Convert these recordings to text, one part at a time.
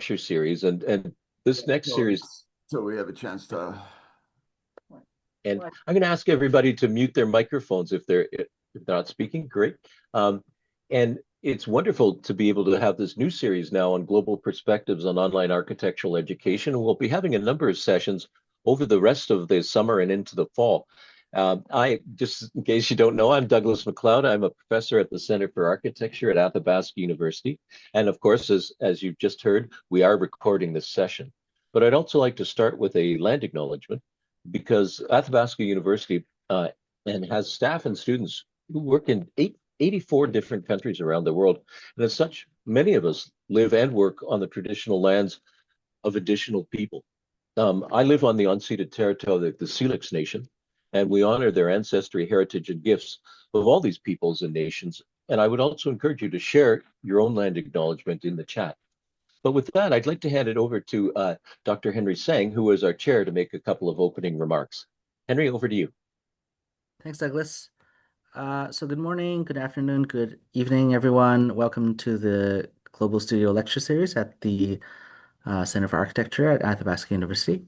lecture series, and this next series, So we have a chance to. and I'm going to ask everybody to mute their microphones if they're not speaking. Great. And it's wonderful to be able to have this new series now on global perspectives on online architectural education. And we'll be having a number of sessions over the rest of the summer and into the fall. Just in case you don't know, I'm Douglas MacLeod. I'm a professor at the Center for Architecture at Athabasca University. And of course, as you've just heard, we are recording this session. But I'd also like to start with a land acknowledgement because Athabasca University and has staff and students who work in 84 different countries around the world. And as such, many of us live and work on the traditional lands of additional people. I live on the unceded territory of the Syilx Nation, and we honor their ancestry, heritage, and gifts of all these peoples and nations. And I would also encourage you to share your own land acknowledgement in the chat. But with that, I'd like to hand it over to Dr. Henry Sang, who is our chair, to make a couple of opening remarks. Henry, over to you. Thanks, Douglas. So good morning, good afternoon, good evening, everyone. Welcome to the Global Studio Lecture Series at the Center for Architecture at Athabasca University.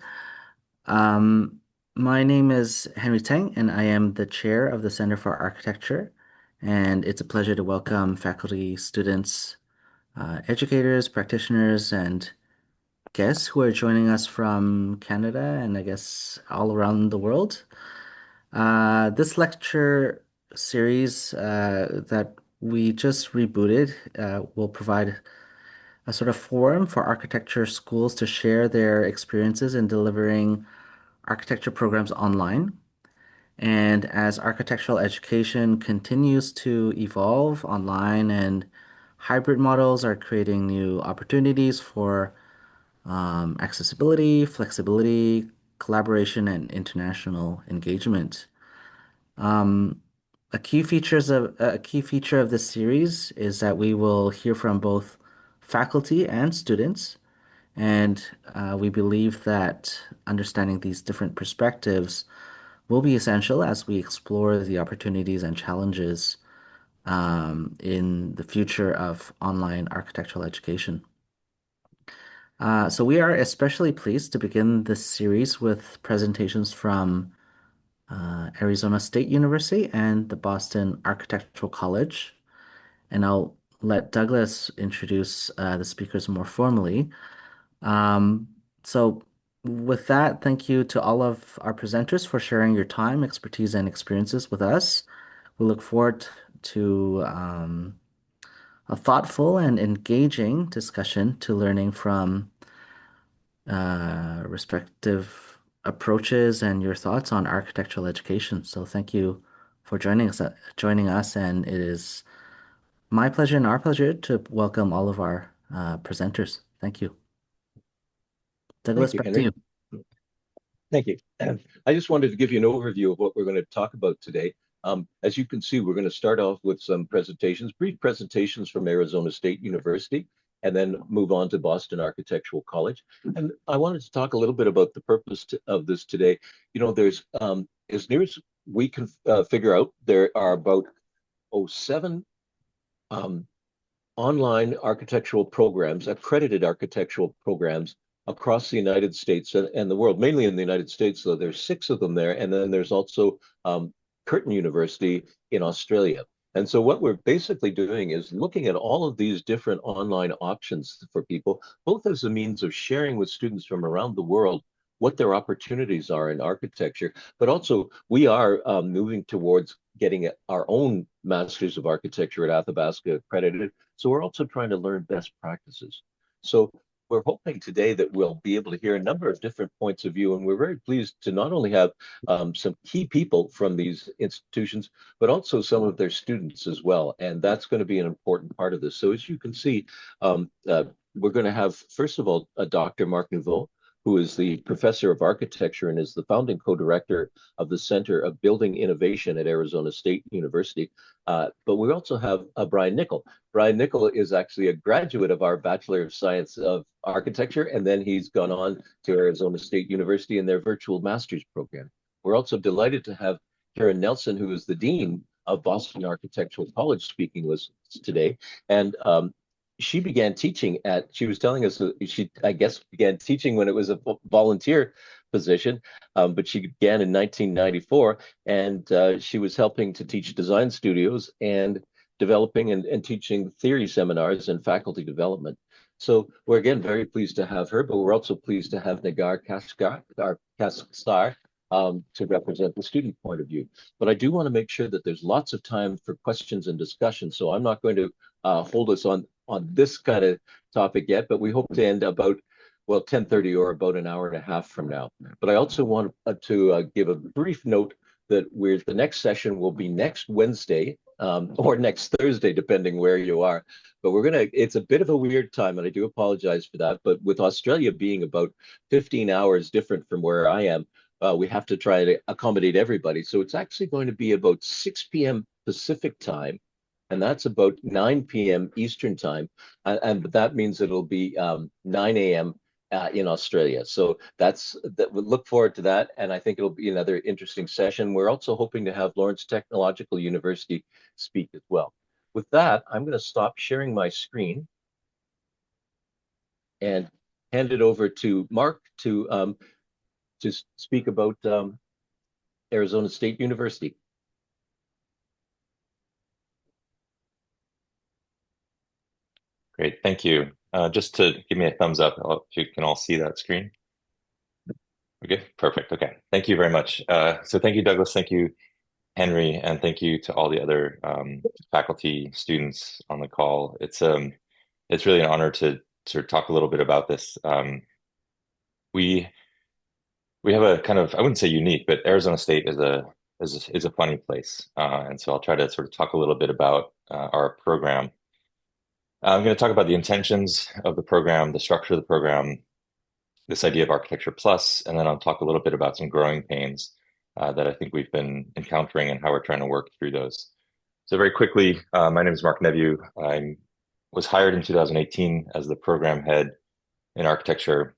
My name is Henry Tang, and I am the chair of the Center for Architecture. And it's a pleasure to welcome faculty, students, educators, practitioners, and guests who are joining us from Canada and I guess all around the world. This lecture series that we just rebooted will provide a sort of forum for architecture schools to share their experiences in delivering architecture programs online. And as architectural education continues to evolve online and hybrid models are creating new opportunities for accessibility, flexibility, collaboration, and international engagement. A key feature of this series is that we will hear from both faculty and students, and we believe that understanding these different perspectives will be essential as we explore the opportunities and challenges in the future of online architectural education. So we are especially pleased to begin this series with presentations from Arizona State University and the Boston Architectural College. And I'll let Douglas introduce the speakers more formally. So with that, thank you to all of our presenters for sharing your time, expertise, and experiences with us. We look forward to a thoughtful and engaging discussion to learning from respective approaches and your thoughts on architectural education. So thank you for joining us, and it is my pleasure and our pleasure to welcome all of our presenters. Thank you. Douglas, Thank you, back to Henry. you. Thank you. I just wanted to give you an overview of what we're going to talk about today. As you can see, we're going to start off with some presentations, brief presentations from Arizona State University, and then move on to Boston Architectural College. And I wanted to talk a little bit about the purpose of this today. You know, there's, as near as we can figure out, there are about 7 online architectural programs, accredited architectural programs across the United States and the world, mainly in the United States, though there's 6 of them there. And then there's also Curtin University in Australia. And so what we're basically doing is looking at all of these different online options for people, both as a means of sharing with students from around the world what their opportunities are in architecture, but also we are moving towards getting our own Masters of Architecture at Athabasca accredited. So we're also trying to learn best practices. So we're hoping today that we'll be able to hear a number of different points of view, and we're very pleased to not only have some key people from these institutions, but also some of their students as well. And that's going to be an important part of this. So as you can see, we're going to have, first of all, Dr. Marc Neveu, who is the professor of architecture and is the founding co-director of the Center of Building Innovation at Arizona State University. But we also have Brian Nicol. Brian Nicol is actually a graduate of our Bachelor of Science of Architecture, and then he's gone on to Arizona State University in their virtual master's program. We're also delighted to have Karen Nelson, who is the dean of Boston Architectural College, speaking with us today. And she began teaching she was telling us that she, I guess, began teaching when it was a volunteer position, but she began in 1994, and she was helping to teach design studios and developing and teaching theory seminars and faculty development. So we're again very pleased to have her, but we're also pleased to have Negar Khaksar to represent the student point of view. But I do want to make sure that there's lots of time for questions and discussion. So I'm not going to hold us on this kind of topic yet, but we hope to end about, well, 10:30 or about an hour and a half from now. But I also want to give a brief note that the next session will be next Wednesday, or next Thursday, depending where you are. But it's a bit of a weird time, and I do apologize for that. But with Australia being about 15 hours different from where I am, we have to try to accommodate everybody. So it's actually going to be about 6 p.m. Pacific time, and that's about 9 p.m. Eastern time. And that means it'll be 9 a.m. In Australia. So we look forward to that. And I think it'll be another interesting session. We're also hoping to have Lawrence Technological University speak as well. With that, I'm going to stop sharing my screen and hand it over to Marc to speak about Arizona State University. Great, thank you. Just to give me a thumbs up if you can all see that screen. Okay, perfect. Okay, thank you very much. So thank you, Douglas. Thank you, Henry, and thank you to all the other faculty, students on the call. It's really an honor to talk a little bit about this. We have a kind of, I wouldn't say unique, but Arizona State is a funny place, and so I'll try to sort of talk a little bit about our program. I'm going to talk about the intentions of the program, the structure of the program, this idea of Architecture Plus, and then I'll talk a little bit about some growing pains that I think we've been encountering and how we're trying to work through those. So very quickly, my name is Marc Neveu. I was hired in 2018 as the program head in architecture.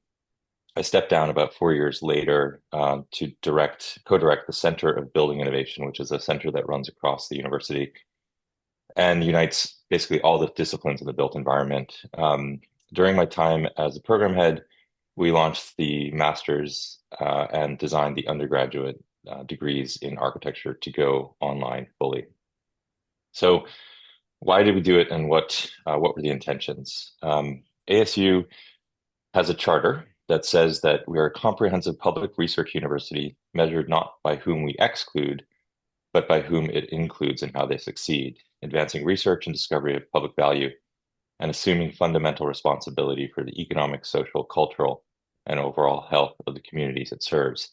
I stepped down about 4 years later to co-direct the Center of Building Innovation, which is a center that runs across the university and unites basically all the disciplines in the built environment. During my time as a program head, we launched the master's and designed the undergraduate degrees in architecture to go online fully. So why did we do it, and what were the intentions? ASU has a charter that says that we are a comprehensive public research university measured not by whom we exclude, but by whom it includes and how they succeed, advancing research and discovery of public value, and assuming fundamental responsibility for the economic, social, cultural, and overall health of the communities it serves.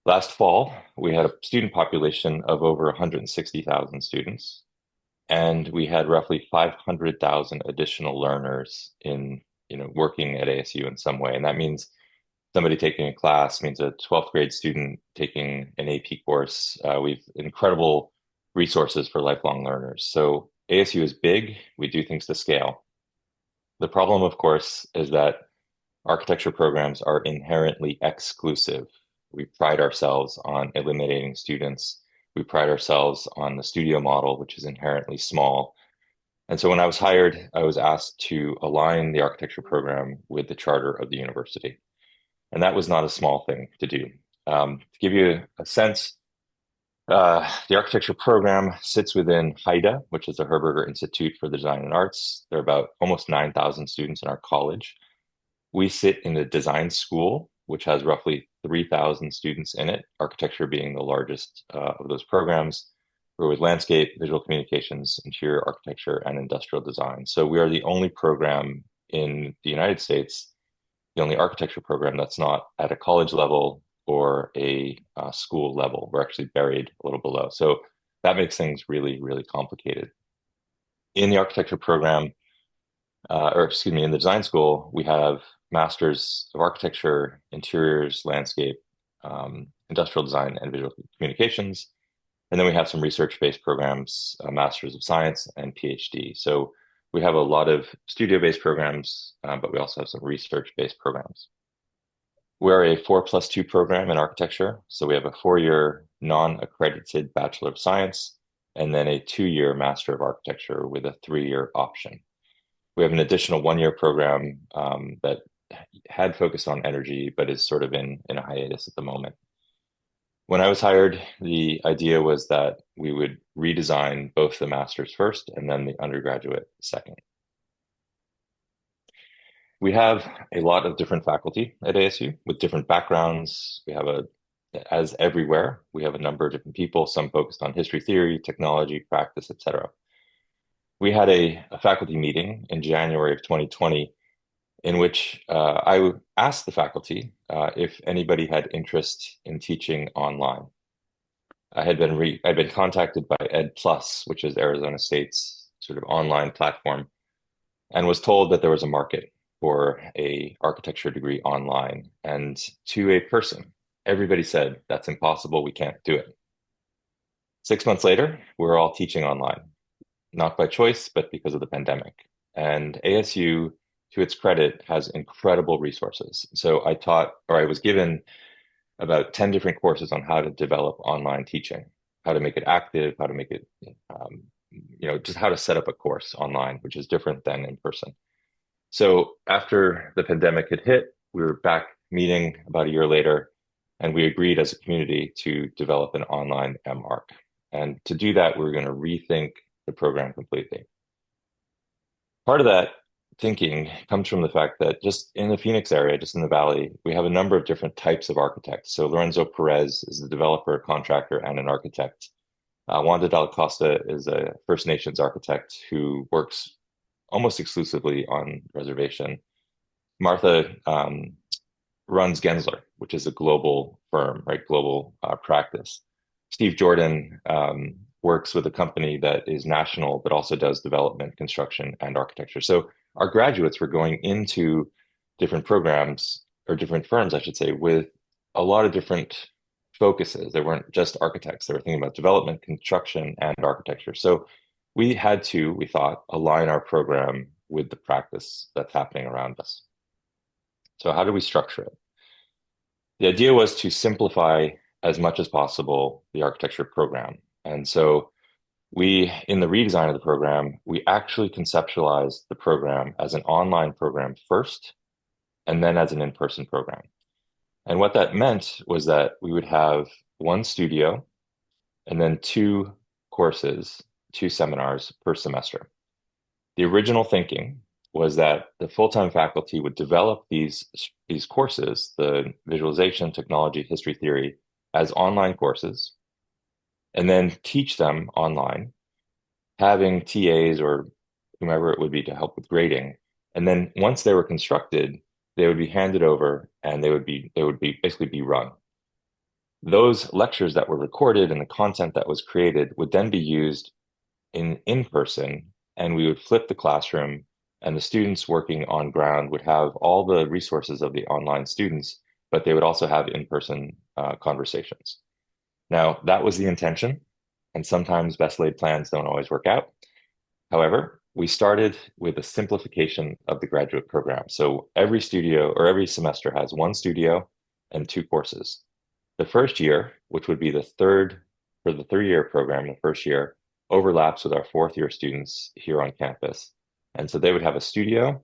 Last fall, we had a student population of over 160,000 students, and we had roughly 500,000 additional learners working at ASU in some way. And that means somebody taking a class, means a 12th grade student taking an AP course. We've incredible resources for lifelong learners. So ASU is big. We do things to scale. The problem, of course, is that architecture programs are inherently exclusive. We pride ourselves on eliminating students. We pride ourselves on the studio model, which is inherently small. And so when I was hired, I was asked to align the architecture program with the charter of the university. And that was not a small thing to do. To give you a sense, the architecture program sits within HIDA, which is the Herberger Institute for the Design and Arts. There are about almost 9,000 students in our college. We sit in the design school, which has roughly 3,000 students in it, architecture being the largest of those programs. We're with landscape, visual communications, interior architecture, and industrial design. So we are the only program in the United States, the only architecture program that's not at a college level or a school level. We're actually buried a little below. So that makes things really, really complicated. In the architecture program, in the design school, we have Masters of Architecture, Interiors, Landscape, Industrial Design, and Visual Communications. And then we have some research-based programs, Masters of Science and PhD. So we have a lot of studio-based programs, but we also have some research-based programs. We're a 4+2 program in architecture. So we have a 4-year non-accredited Bachelor of Science, and then a 2-year Master of Architecture with a 3-year option. We have an additional one-year program that had focused on energy, but is sort of in a hiatus at the moment. When I was hired, the idea was that we would redesign both the master's first and then the undergraduate second. We have a lot of different faculty at ASU with different backgrounds. We have as everywhere, we have a number of different people, some focused on history theory, technology, practice, etc. We had a faculty meeting in January of 2020 in which I asked the faculty if anybody had interest in teaching online. I'd been contacted by Ed Plus, which is Arizona State's sort of online platform, and was told that there was a market for a architecture degree online. And to a person, everybody said, that's impossible, we can't do it. 6 months later, we're all teaching online, not by choice, but because of the pandemic. And ASU, to its credit, has incredible resources. So I was given about 10 different courses on how to develop online teaching, how to make it active, how to make it, just how to set up a course online, which is different than in person. So after the pandemic had hit, we were back meeting about a year later, and we agreed as a community to develop an online MArch. And to do that, we were going to rethink the program completely. Part of that thinking comes from the fact that just in the Phoenix area, just in the Valley, we have a number of different types of architects. So Lorenzo Perez is a developer, contractor, and an architect. Wanda Dalla Costa is a First Nations architect who works almost exclusively on reservation. Martha runs Gensler, which is a global firm, right? Global practice. Steve Jordan works with a company that is national, but also does development, construction, and architecture. So our graduates were going into different programs, or different firms, I should say, with a lot of different focuses. They weren't just architects. They were thinking about development, construction, and architecture. So we had to, we thought, align our program with the practice that's happening around us. So how do we structure it? The idea was to simplify as much as possible the architecture program. And so in the redesign of the program, we actually conceptualized the program as an online program first, and then as an in-person program. And what that meant was that we would have one studio and then 2 courses, 2 seminars per semester. The original thinking was that the full-time faculty would develop these courses, the visualization, technology, history theory, as online courses, and then teach them online, having TAs or whomever it would be to help with grading. And then once they were constructed, they would be handed over and they would basically be run. Those lectures that were recorded and the content that was created would then be used in person, and we would flip the classroom, and the students working on ground would have all the resources of the online students, but they would also have in-person conversations. Now, that was the intention, and sometimes best laid plans don't always work out. However, we started with a simplification of the graduate program. So every studio or every semester has 1 studio and 2 courses. The first year, which would be the third for the 3-year program, the first year overlaps with our 4th-year students here on campus. And so they would have a studio,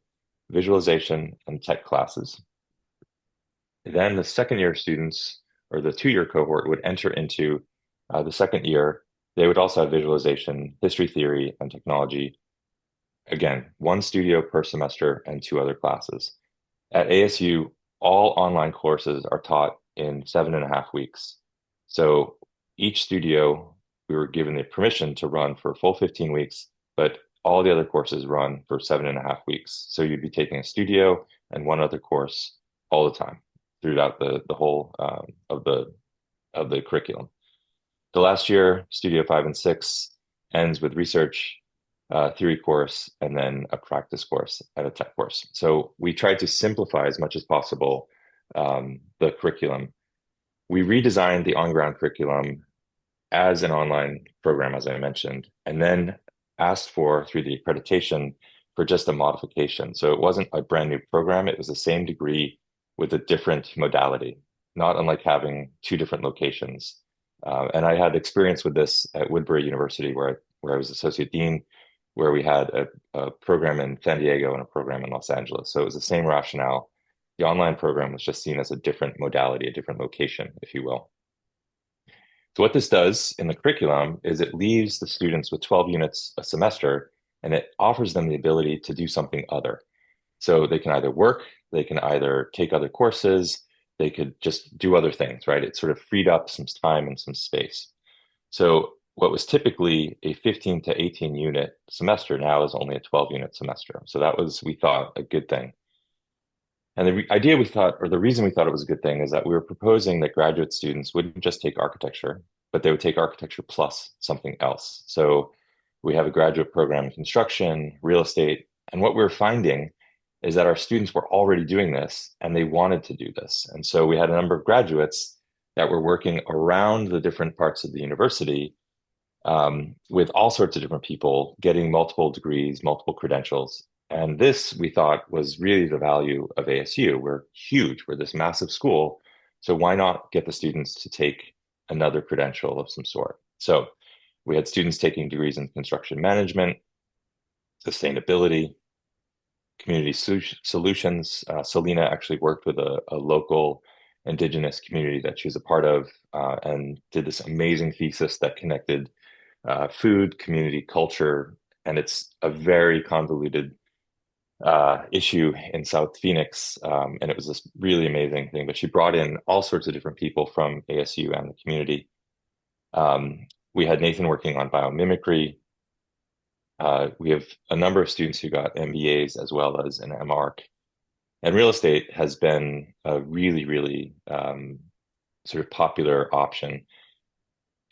visualization, and tech classes. Then the 2nd-year students, or the 2-year cohort, would enter into the 2nd year. They would also have visualization, history theory, and technology. Again, 1 studio per semester and 2 other classes. At ASU, all online courses are taught in 7.5 weeks. So each studio, we were given the permission to run for a full 15 weeks, but all the other courses run for 7.5 weeks. So you'd be taking a studio and 1 other course all the time throughout the whole of the curriculum. The last year, Studio 5 and 6 ends with research, theory course, and then a practice course and a tech course. So we tried to simplify as much as possible the curriculum. We redesigned the on-ground curriculum as an online program, as I mentioned, and then asked for, through the accreditation, for just a modification. So it wasn't a brand new program. It was the same degree with a different modality, not unlike having 2 different locations. And I had experience with this at Woodbury University, where I was associate dean. where we had a program in San Diego and a program in Los Angeles. So it was the same rationale. The online program was just seen as a different modality, a different location, if you will. So what this does in the curriculum is it leaves the students with 12 units a semester, and it offers them the ability to do something other. So they can either work, they can either take other courses, they could just do other things, right? It sort of freed up some time and some space. So what was typically a 15 to 18 unit semester now is only a 12 unit semester. So that was, we thought, a good thing. And the idea we thought, or the reason we thought it was a good thing, is that we were proposing that graduate students wouldn't just take architecture, but they would take architecture plus something else. So we have a graduate program in construction, real estate, and what we were finding is that our students were already doing this and they wanted to do this. And so we had a number of graduates that were working around the different parts of the university with all sorts of different people getting multiple degrees, multiple credentials. And this, we thought, was really the value of ASU. We're huge, we're this massive school. So why not get the students to take another credential of some sort? So we had students taking degrees in construction management, sustainability, community solutions. Selena actually worked with a local indigenous community that she was a part of and did this amazing thesis that connected food, community, culture, and it's a very convoluted issue in South Phoenix, and it was this really amazing thing. But she brought in all sorts of different people from ASU and the community. We had Nathan working on biomimicry. We have a number of students who got MBAs as well as an MArch. And real estate has been a really, really sort of popular option.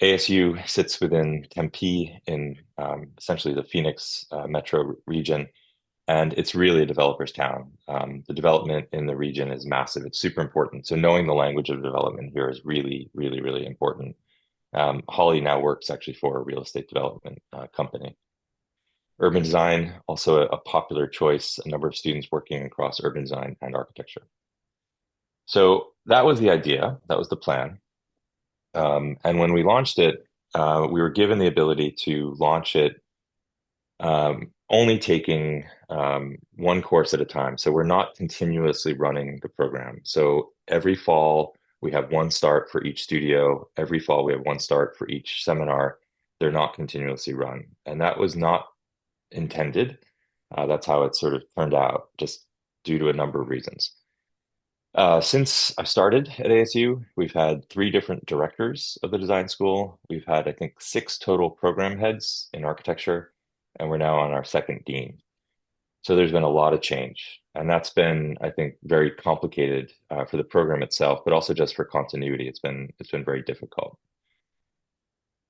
ASU sits within Tempe in essentially the Phoenix metro region, and it's really a developer's town. The development in the region is massive. It's super important. So knowing the language of development here is really, really, really important. Holly now works actually for a real estate development company. Urban design, also a popular choice, a number of students working across urban design and architecture. So that was the idea, that was the plan. And when we launched it, we were given the ability to launch it only taking one course at a time. So we're not continuously running the program. So every fall, we have one start for each studio. Every fall, we have one start for each seminar. They're not continuously run. And that was not intended. That's how it sort of turned out, just due to a number of reasons. Since I started at ASU, we've had 3 different directors of the design school. We've had, I think, 6 total program heads in architecture, and we're now on our 2nd dean. So there's been a lot of change, and that's been, I think, very complicated for the program itself, but also just for continuity. It's been very difficult.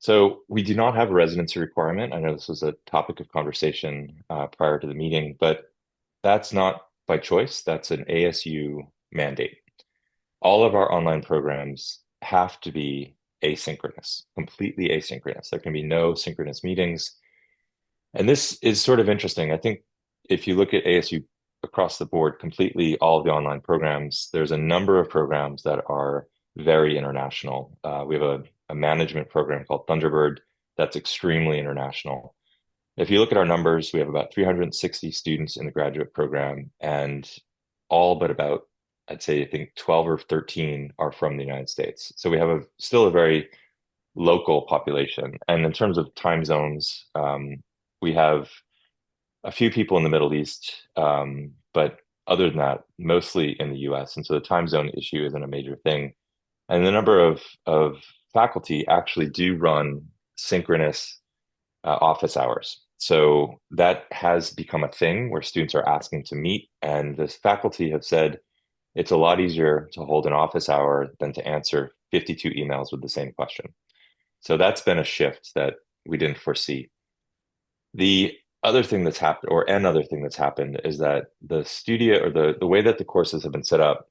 So we do not have a residency requirement. I know this was a topic of conversation prior to the meeting, but that's not by choice. That's an ASU mandate. All of our online programs have to be asynchronous, completely asynchronous. There can be no synchronous meetings. And this is sort of interesting. I think if you look at ASU across the board, completely all of the online programs, there's a number of programs that are very international. We have a management program called Thunderbird that's extremely international. If you look at our numbers, we have about 360 students in the graduate program, and all but about, I'd say, I think 12 or 13 are from the United States. So we have still a very local population. And in terms of time zones, we have a few people in the Middle East, but other than that, mostly in the US. And so the time zone issue isn't a major thing. And the number of faculty actually do run synchronous office hours. So that has become a thing where students are asking to meet, and the faculty have said it's a lot easier to hold an office hour than to answer 52 emails with the same question. So that's been a shift that we didn't foresee. The other thing that's happened, or another thing that's happened, is that the studio, or the way that the courses have been set up,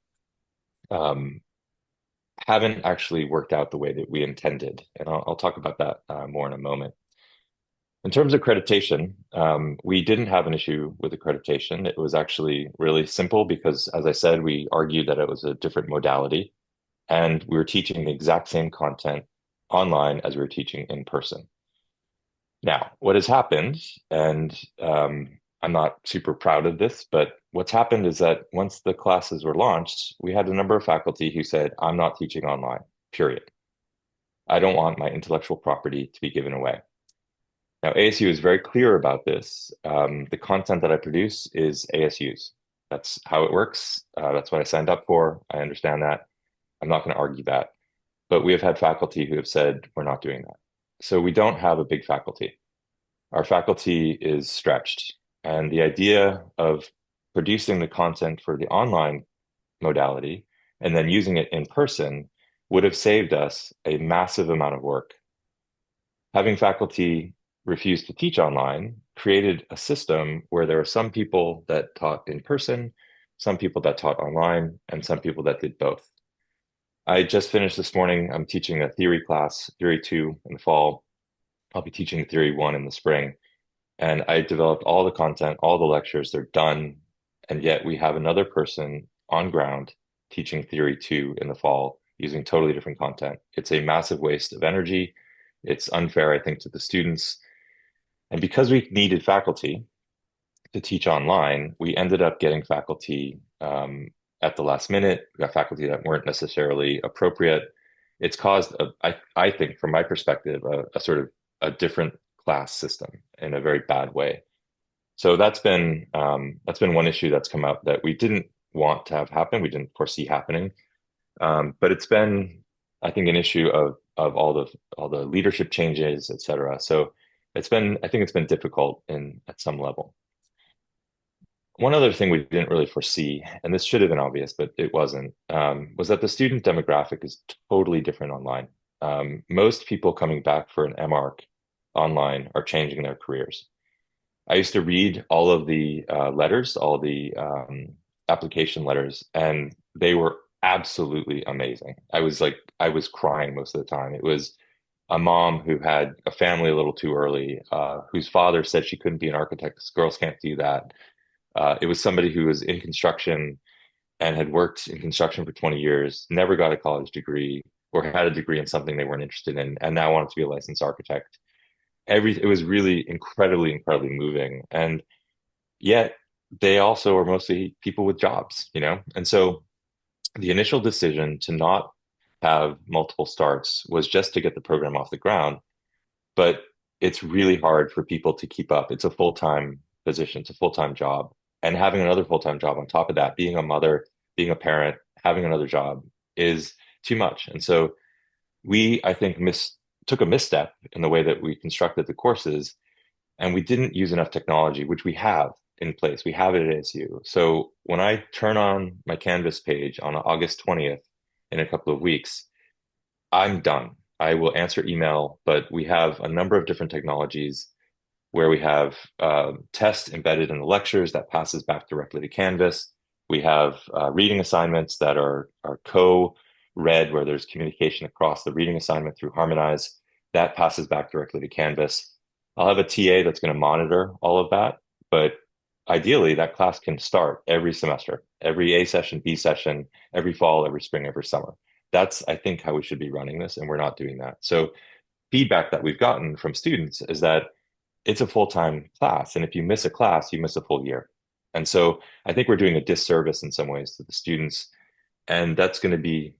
haven't actually worked out the way that we intended. And I'll talk about that more in a moment. In terms of accreditation, we didn't have an issue with accreditation. It was actually really simple because, as I said, we argued that it was a different modality, and we were teaching the exact same content online as we were teaching in person. Now, what has happened, and I'm not super proud of this, but what's happened is that once the classes were launched, we had a number of faculty who said, I'm not teaching online, period. I don't want my intellectual property to be given away. Now, ASU is very clear about this. The content that I produce is ASU's. That's how it works. That's what I signed up for. I understand that. I'm not going to argue that. But we have had faculty who have said, we're not doing that. So we don't have a big faculty. Our faculty is stretched. And the idea of producing the content for the online modality and then using it in person would have saved us a massive amount of work. Having faculty refuse to teach online created a system where there are some people that taught in person, some people that taught online, and some people that did both. I just finished this morning. I'm teaching a theory class, Theory 2 in the fall. I'll be teaching Theory 1 in the spring. And I developed all the content, all the lectures, they're done. And yet we have another person on ground teaching Theory 2 in the fall using totally different content. It's a massive waste of energy. It's unfair, I think, to the students. And because we needed faculty to teach online, we ended up getting faculty at the last minute. We got faculty that weren't necessarily appropriate. It's caused, I think, from my perspective, a sort of a different class system in a very bad way. So that's been one issue that's come up that we didn't want to have happen. We didn't foresee happening, but it's been, I think, an issue of all the leadership changes, et cetera. So I think it's been difficult at some level. One other thing we didn't really foresee, and this should have been obvious, but it wasn't, was that the student demographic is totally different online. Most people coming back for an MArch online are changing their careers. I used to read all of the letters, all the application letters, and they were absolutely amazing. I was crying most of the time. It was a mom who had a family a little too early, whose father said she couldn't be an architect because girls can't do that. It was somebody who was in construction and had worked in construction for 20 years, never got a college degree or had a degree in something they weren't interested in, and now wanted to be a licensed architect. It was really incredibly, incredibly moving. And yet they also are mostly people with jobs, you know? And so the initial decision to not have multiple starts was just to get the program off the ground. But it's really hard for people to keep up. It's a full-time position, it's a full-time job. And having another full-time job on top of that, being a mother, being a parent, having another job is too much. And so I think, took a misstep in the way that we constructed the courses, and we didn't use enough technology, which we have in place. We have it at ASU. So when I turn on my Canvas page on August 20th in a couple of weeks, I'm done. I will answer email, but we have a number of different technologies where we have tests embedded in the lectures that passes back directly to Canvas. We have reading assignments that are co-read, where there's communication across the reading assignment through Harmonize. That passes back directly to Canvas. I'll have a TA that's going to monitor all of that, but ideally that class can start every semester, every A session, B session, every fall, every spring, every summer. That's, I think, how we should be running this, and we're not doing that. So feedback that we've gotten from students is that it's a full-time class, and if you miss a class, you miss a full year. And so I think we're doing a disservice in some ways to the students, and that's going to be,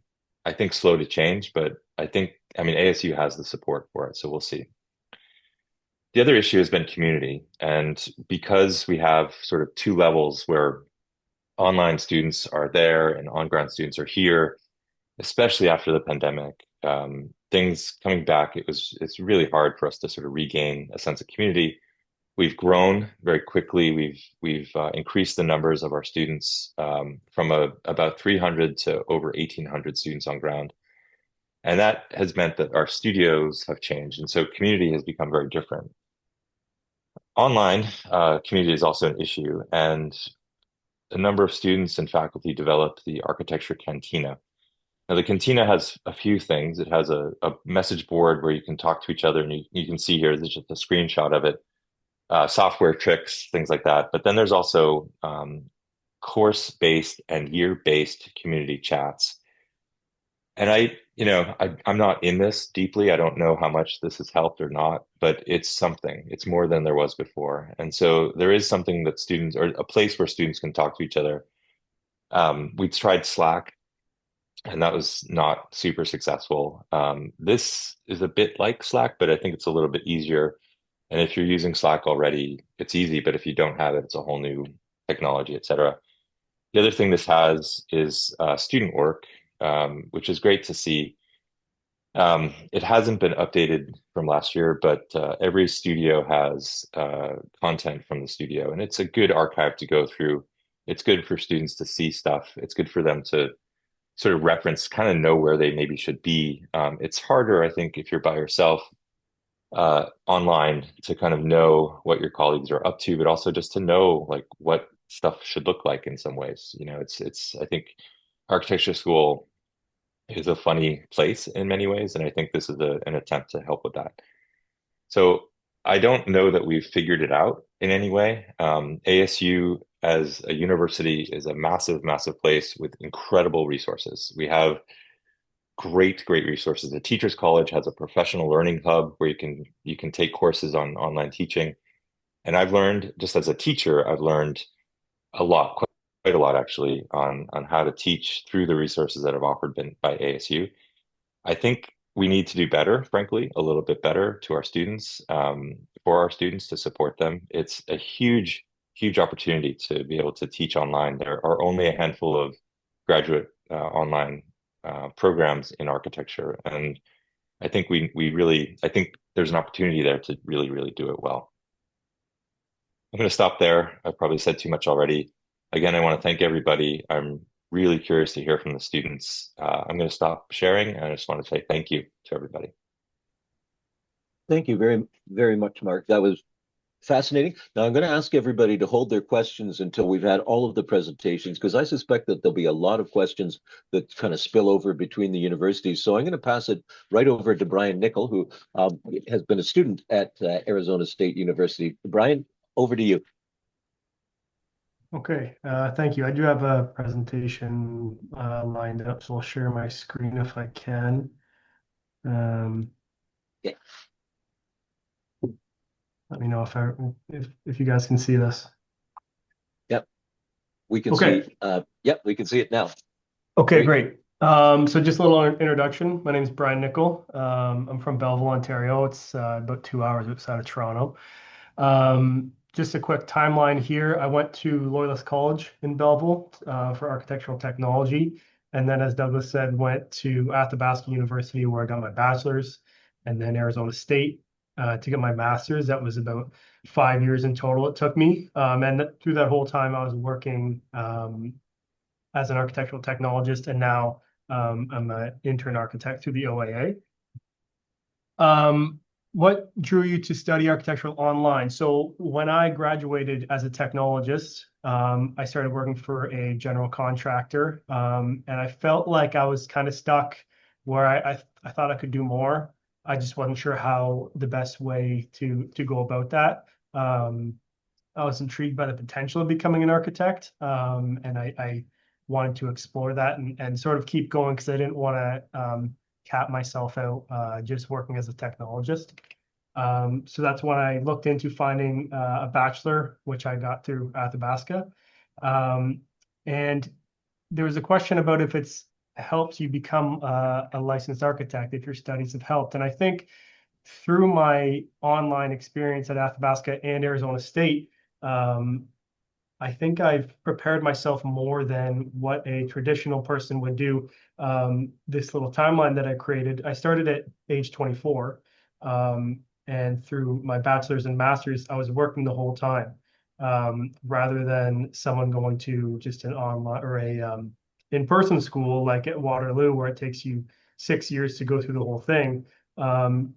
I think, slow to change, but ASU has the support for it, so we'll see. The other issue has been community, and because we have sort of two levels where online students are there and on-ground students are here, especially after the pandemic, things coming back, it's really hard for us to sort of regain a sense of community. We've grown very quickly. We've increased the numbers of our students from about 300 to over 1,800 students on ground. And that has meant that our studios have changed. And so community has become very different. Online, community is also an issue. And a number of students and faculty developed the architecture cantina. Now, the cantina has a few things. It has a message board where you can talk to each other, and you can see here, there's just a screenshot of it, software tricks, things like that. But then there's also course-based and year-based community chats. And I'm not in this deeply. I don't know how much this has helped or not, but it's something. It's more than there was before. And so there is something that students, or a place where students can talk to each other. We tried Slack, and that was not super successful. This is a bit like Slack, but I think it's a little bit easier. And if you're using Slack already, it's easy, but if you don't have it, it's a whole new technology, et cetera. The other thing this has is student work, which is great to see. It hasn't been updated from last year, but every studio has content from the studio, and it's a good archive to go through. It's good for students to see stuff. It's good for them to sort of reference, kind of know where they maybe should be. It's harder, I think, if you're by yourself online to kind of know what your colleagues are up to, but also just to know like what stuff should look like in some ways. It's I think architecture school is a funny place in many ways, and I think this is an attempt to help with that. So I don't know that we've figured it out in any way. ASU as a university is a massive, massive place with incredible resources. We have great resources. The Teachers College has a professional learning hub where you can take courses on online teaching. And I've learned, just as a teacher, I've learned a lot, quite a lot actually, on how to teach through the resources that have offered by ASU. I think we need to do better, frankly, a little bit better to our students, for our students to support them. It's a huge opportunity to be able to teach online. There are only a handful of graduate online programs in architecture, and I think there's an opportunity there to really do it well. I'm going to stop there. I've probably said too much already. Again, I want to thank everybody. I'm really curious to hear from the students. I'm going to stop sharing, and I just want to say thank you to everybody. Thank you very much, Marc. That was fascinating. Now I'm going to ask everybody to hold their questions until we've had all of the presentations, because I suspect that there'll be a lot of questions that kind of spill over between the universities. So I'm going to pass it right over to Brian Nicol, who has been a student at Arizona State University. Brian, over to you. Okay, thank you. I do have a presentation lined up, so I'll share my screen if I can. Yeah. Let me know if you guys can see this. Yep, we can Okay. see. Yep, we can see it now. Okay, great. So just a little introduction. My name is Brian Nicol. I'm from Belleville, Ontario. It's about 2 hours outside of Toronto. Just a quick timeline here. I went to Loyalist College in Belleville for architectural technology. And then, as Douglas said, went to Athabasca University where I got my bachelor's, and then Arizona State to get my master's. That was about 5 years in total it took me. And through that whole time, I was working as an architectural technologist, and now I'm an intern architect through the OAA. What drew you to study architectural online? So when I graduated as a technologist, I started working for a general contractor, and I felt like I was kind of stuck where I thought I could do more. I just wasn't sure how the best way to go about that. I was intrigued by the potential of becoming an architect, and I wanted to explore that and sort of keep going because I didn't want to cap myself out just working as a technologist. So that's when I looked into finding a bachelor, which I got through Athabasca. And there was a question about if it's helped you become a licensed architect, if your studies have helped. And I think through my online experience at Athabasca and Arizona State, I think I've prepared myself more than what a traditional person would do. This little timeline that I created, I started at age 24. And through my bachelor's and master's, I was working the whole time, rather than someone going to just an online or a in-person school like at Waterloo, where it takes you 6 years to go through the whole thing.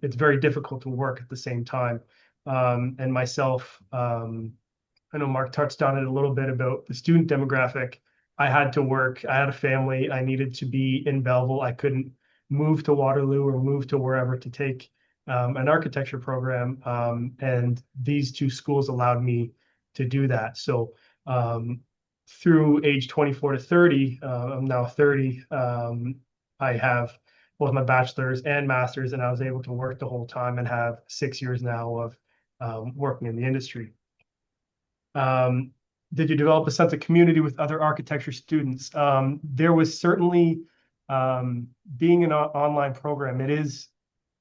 It's very difficult to work at the same time. And myself, I know Marc touched on it a little bit about the student demographic. I had to work. I had a family. I needed to be in Belleville. I couldn't move to Waterloo or move to wherever to take an architecture program. And these two schools allowed me to do that. So through age 24 to 30, I'm now 30, I have both my bachelor's and master's, and I was able to work the whole time and have 6 years now of working in the industry. Did you develop a sense of community with other architecture students? There was certainly, being an online program, it is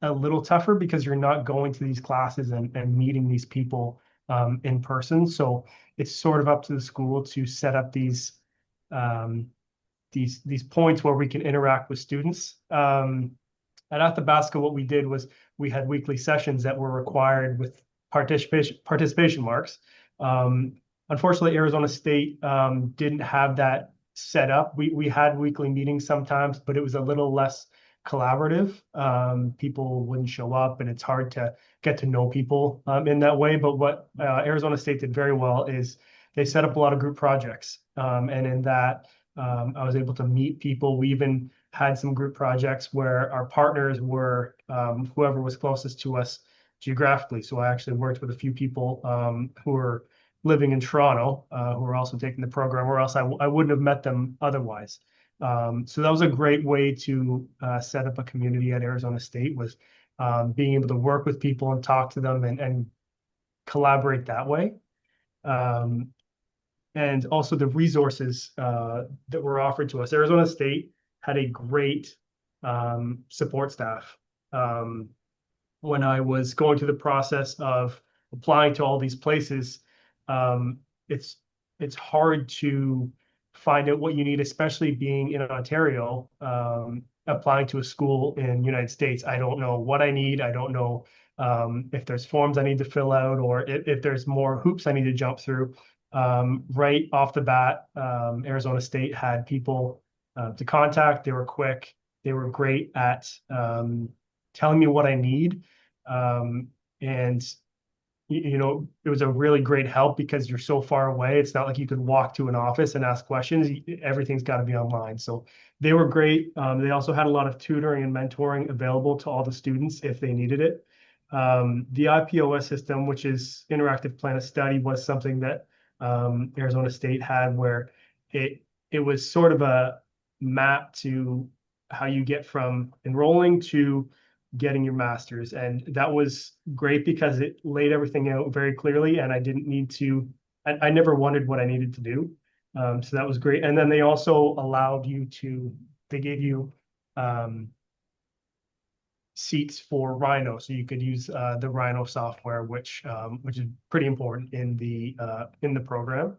a little tougher because you're not going to these classes and meeting these people in person. So it's sort of up to the school to set up these points where we can interact with students. At Athabasca, what we did was we had weekly sessions that were required with participation marks. Unfortunately, Arizona State didn't have that set up. We had weekly meetings sometimes, but it was a little less collaborative. People wouldn't show up, and it's hard to get to know people in that way. But what Arizona State did very well is they set up a lot of group projects. And in that, I was able to meet people. We even had some group projects where our partners were whoever was closest to us geographically. So I actually worked with a few people who were living in Toronto who were also taking the program, or else I wouldn't have met them otherwise. So that was a great way to set up a community at Arizona State, was being able to work with people and talk to them and collaborate that way. And also the resources that were offered to us. Arizona State had a great support staff. When I was going through the process of applying to all these places, it's hard to find out what you need, especially being in Ontario, applying to a school in the United States. I don't know what I need. I don't know if there's forms I need to fill out, or if there's more hoops I need to jump through. Right off the bat, Arizona State had people to contact. They were quick. They were great at telling me what I need. And it was a really great help because you're so far away. It's not like you could walk to an office and ask questions. Everything's got to be online. So they were great. They also had a lot of tutoring and mentoring available to all the students if they needed it. The IPOS system, which is Interactive Plan of Study, was something that Arizona State had, where it was sort of a map to how you get from enrolling to getting your master's. And that was great because it laid everything out very clearly, and I didn't need to, I never wondered what I needed to do. So that was great. And then they also allowed you to, they gave you seats for Rhino, so you could use the Rhino software, which is pretty important in the program.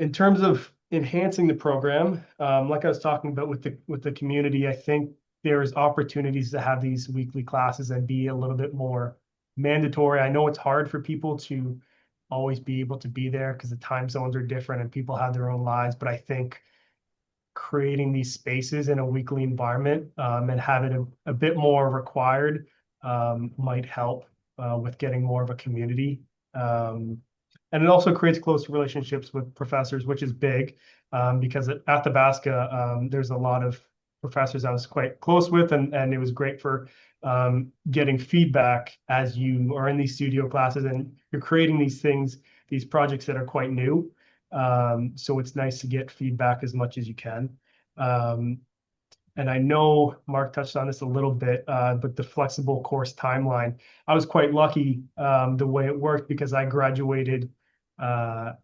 In terms of enhancing the program, like I was talking about with the community, I think there's opportunities to have these weekly classes and be a little bit more mandatory. I know it's hard for people to always be able to be there because the time zones are different and people have their own lives, but I think creating these spaces in a weekly environment and having a bit more required might help with getting more of a community. And it also creates close relationships with professors, which is big because at Athabasca, there's a lot of professors I was quite close with, and it was great for getting feedback as you are in these studio classes and you're creating these things, these projects that are quite new. So it's nice to get feedback as much as you can. And I know Marc touched on this a little bit, but the flexible course timeline, I was quite lucky the way it worked because I graduated at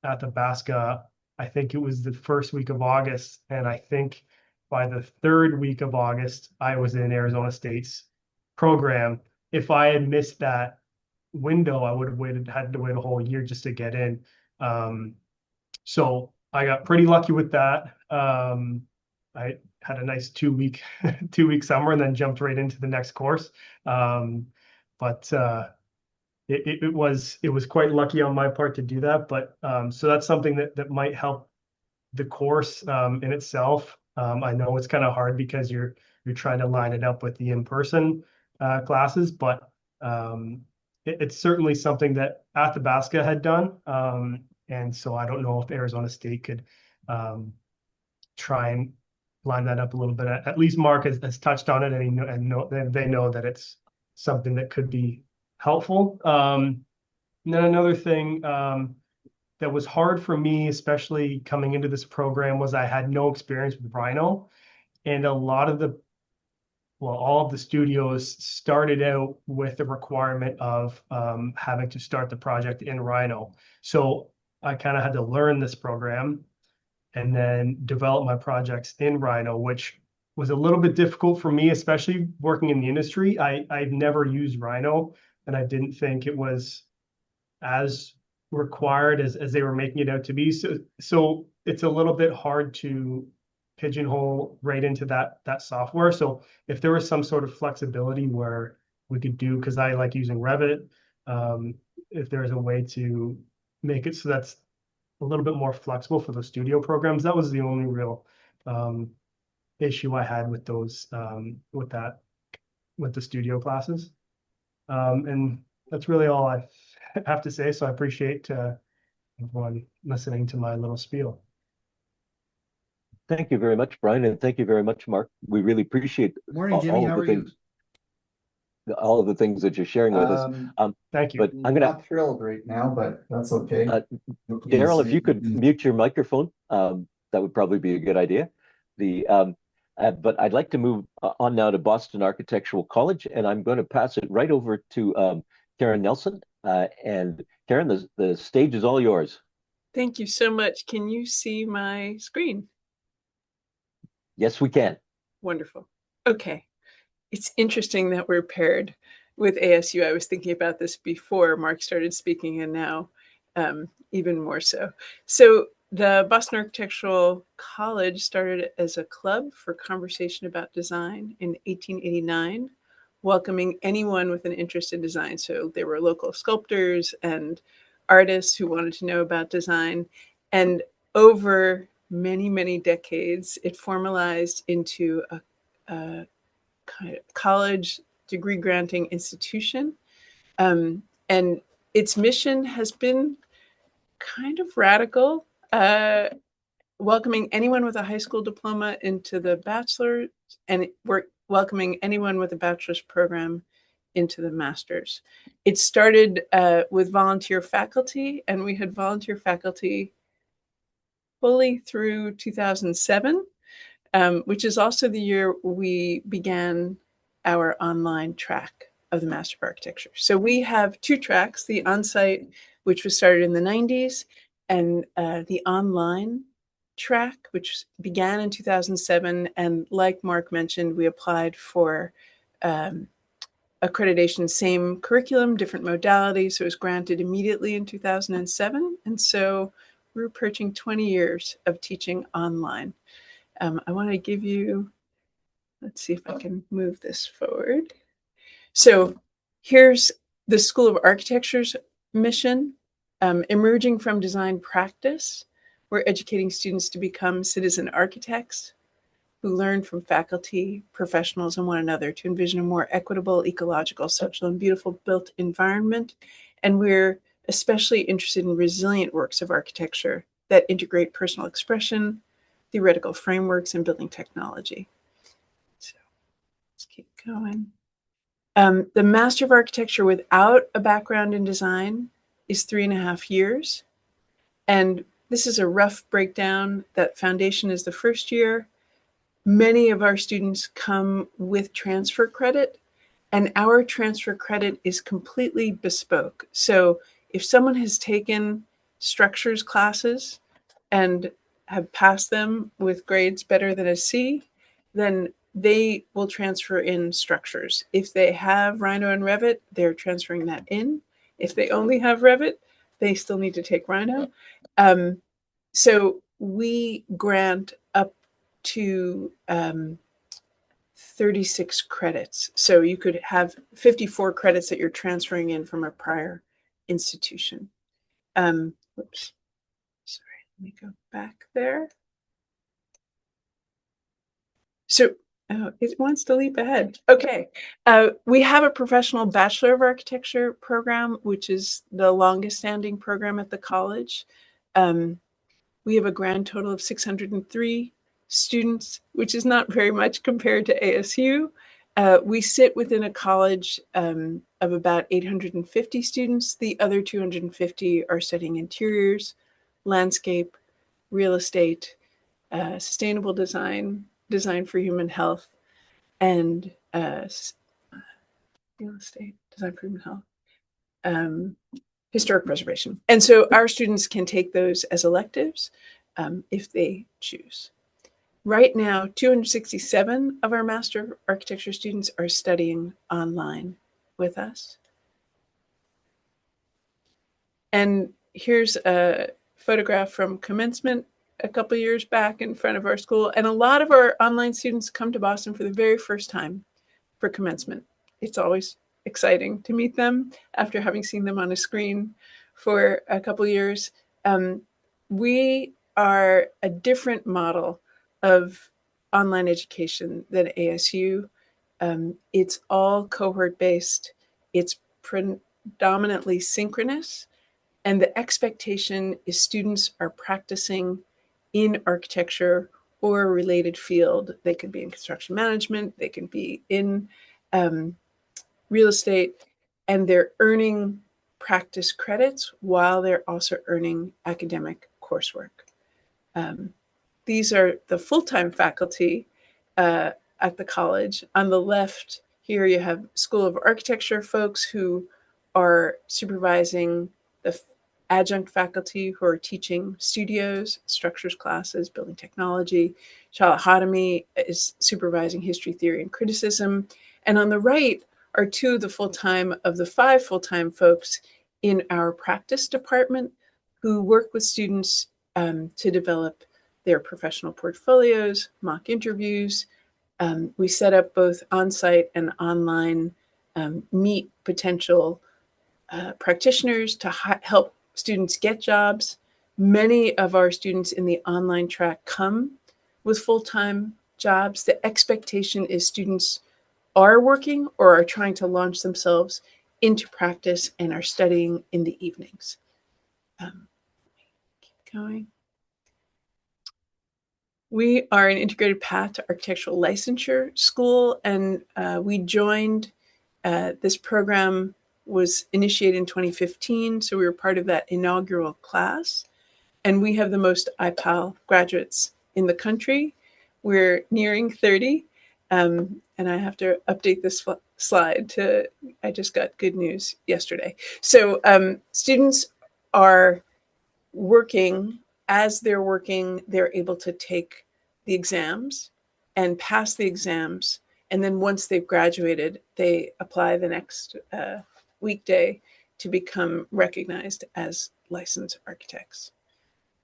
Athabasca, I think it was the first week of August, and I think by the third week of August, I was in Arizona State's program. If I had missed that window, I would have had to wait a whole year just to get in. So I got pretty lucky with that. I had a nice 2-week summer and then jumped right into the next course. But it was quite lucky on my part to do that. But so that's something that might help the course in itself. I know it's kind of hard because you're trying to line it up with the in-person classes, but it's certainly something that Athabasca had done. And so I don't know if Arizona State could try and line that up a little bit. At least Marc has touched on it, and they know that it's something that could be helpful. And then another thing that was hard for me, especially coming into this program, was I had no experience with Rhino. And a lot of all of the studios started out with the requirement of having to start the project in Rhino. So I kind of had to learn this program and then develop my projects in Rhino, which was a little bit difficult for me, especially working in the industry. I've never used Rhino, and I didn't think it was as required as they were making it out to be. So it's a little bit hard to pigeonhole right into that software. So if there was some sort of flexibility where we could do, because I like using Revit, if there's a way to make it so that's a little bit more flexible for the studio programs, that was the only real issue I had with those with the studio classes. And that's really all I have to say. So I appreciate everyone listening to my little spiel. Thank you very much, Brian, and thank you very much, Mark. We really appreciate Morning, Jimmy. How are you? all of the things that you're sharing with us. Thank you. But I'm gonna Not thrilled right now, but that's okay. Daryl, if you could mute your microphone, that would probably be a good idea. But I'd like to move on now to Boston Architectural College, and I'm going to pass it right over to Karen Nelson. And Karen, the stage is all yours. Thank you so much. Can you see my screen? Yes, we can. Wonderful. Okay. It's interesting that we're paired with ASU. I was thinking about this before Mark started speaking, and now even more so. So the Boston Architectural College started as a club for conversation about design in 1889, welcoming anyone with an interest in design. So there were local sculptors and artists who wanted to know about design. And over many, many decades, it formalized into a kind of college degree granting institution. And its mission has been kind of radical, welcoming anyone with a high school diploma into the bachelor, and we're welcoming anyone with a bachelor's program into the master's. It started with volunteer faculty, and we had volunteer faculty fully through 2007, which is also the year we began our online track of the Master of Architecture. So we have two tracks, the on-site, which was started in the 90s, and the online track, which began in 2007. And like Mark mentioned, we applied for accreditation, same curriculum, different modalities. So it was granted immediately in 2007. And so we're approaching 20 years of teaching online. I want to give you, let's see if I can move this forward. So here's the School of Architecture's mission, emerging from design practice. We're educating students to become citizen architects who learn from faculty, professionals, and one another to envision a more equitable, ecological, social, and beautiful built environment. And we're especially interested in resilient works of architecture that integrate personal expression, theoretical frameworks, and building technology. So let's keep going. The Master of Architecture without a background in design is 3.5 years. And this is a rough breakdown. That foundation is the first year. Many of our students come with transfer credit, and our transfer credit is completely bespoke. So if someone has taken structures classes and have passed them with grades better than a C, then they will transfer in structures. If they have Rhino and Revit, they're transferring that in. If they only have Revit, they still need to take Rhino. So we grant up to 36 credits. So you could have 54 credits that you're transferring in from a prior institution. Whoops. Sorry, let me go back there. So it wants to leap ahead. Okay. We have a professional Bachelor of Architecture program, which is the longest standing program at the college. We have a grand total of 603 students, which is not very much compared to ASU. We sit within a college of about 850 students. The other 250 are studying interiors, landscape, real estate, sustainable design, design for human health, and real estate, design for human health, historic preservation. And so our students can take those as electives if they choose. Right now, 267 of our Master of Architecture students are studying online with us. And here's a photograph from commencement a couple years back in front of our school. And a lot of our online students come to Boston for the very first time for commencement. It's always exciting to meet them after having seen them on a screen for a couple years. We are a different model of online education than ASU. It's all cohort-based. It's predominantly synchronous. And the expectation is students are practicing in architecture or a related field. They could be in construction management, they can be in real estate, and they're earning practice credits while they're also earning academic coursework. These are the full-time faculty at the college. On the left here, you have School of Architecture folks who are supervising the adjunct faculty who are teaching studios, structures classes, building technology. Charlotte Hodemy is supervising history, theory, and criticism. And on the right are two of the 5 full-time folks in our practice department who work with students to develop their professional portfolios, mock interviews. We set up both on-site and online meet potential practitioners to help students get jobs. Many of our students in the online track come with full-time jobs. The expectation is students are working or are trying to launch themselves into practice and are studying in the evenings. Keep going. We are an integrated path to architectural licensure school, and we joined this program was initiated in 2015, so we were part of that inaugural class, and we have the most IPAL graduates in the country. We're nearing 30, and I have to update this slide I just got good news yesterday. So students are working. As they're working, they're able to take the exams and pass the exams. And then once they've graduated, they apply the next weekday to become recognized as licensed architects.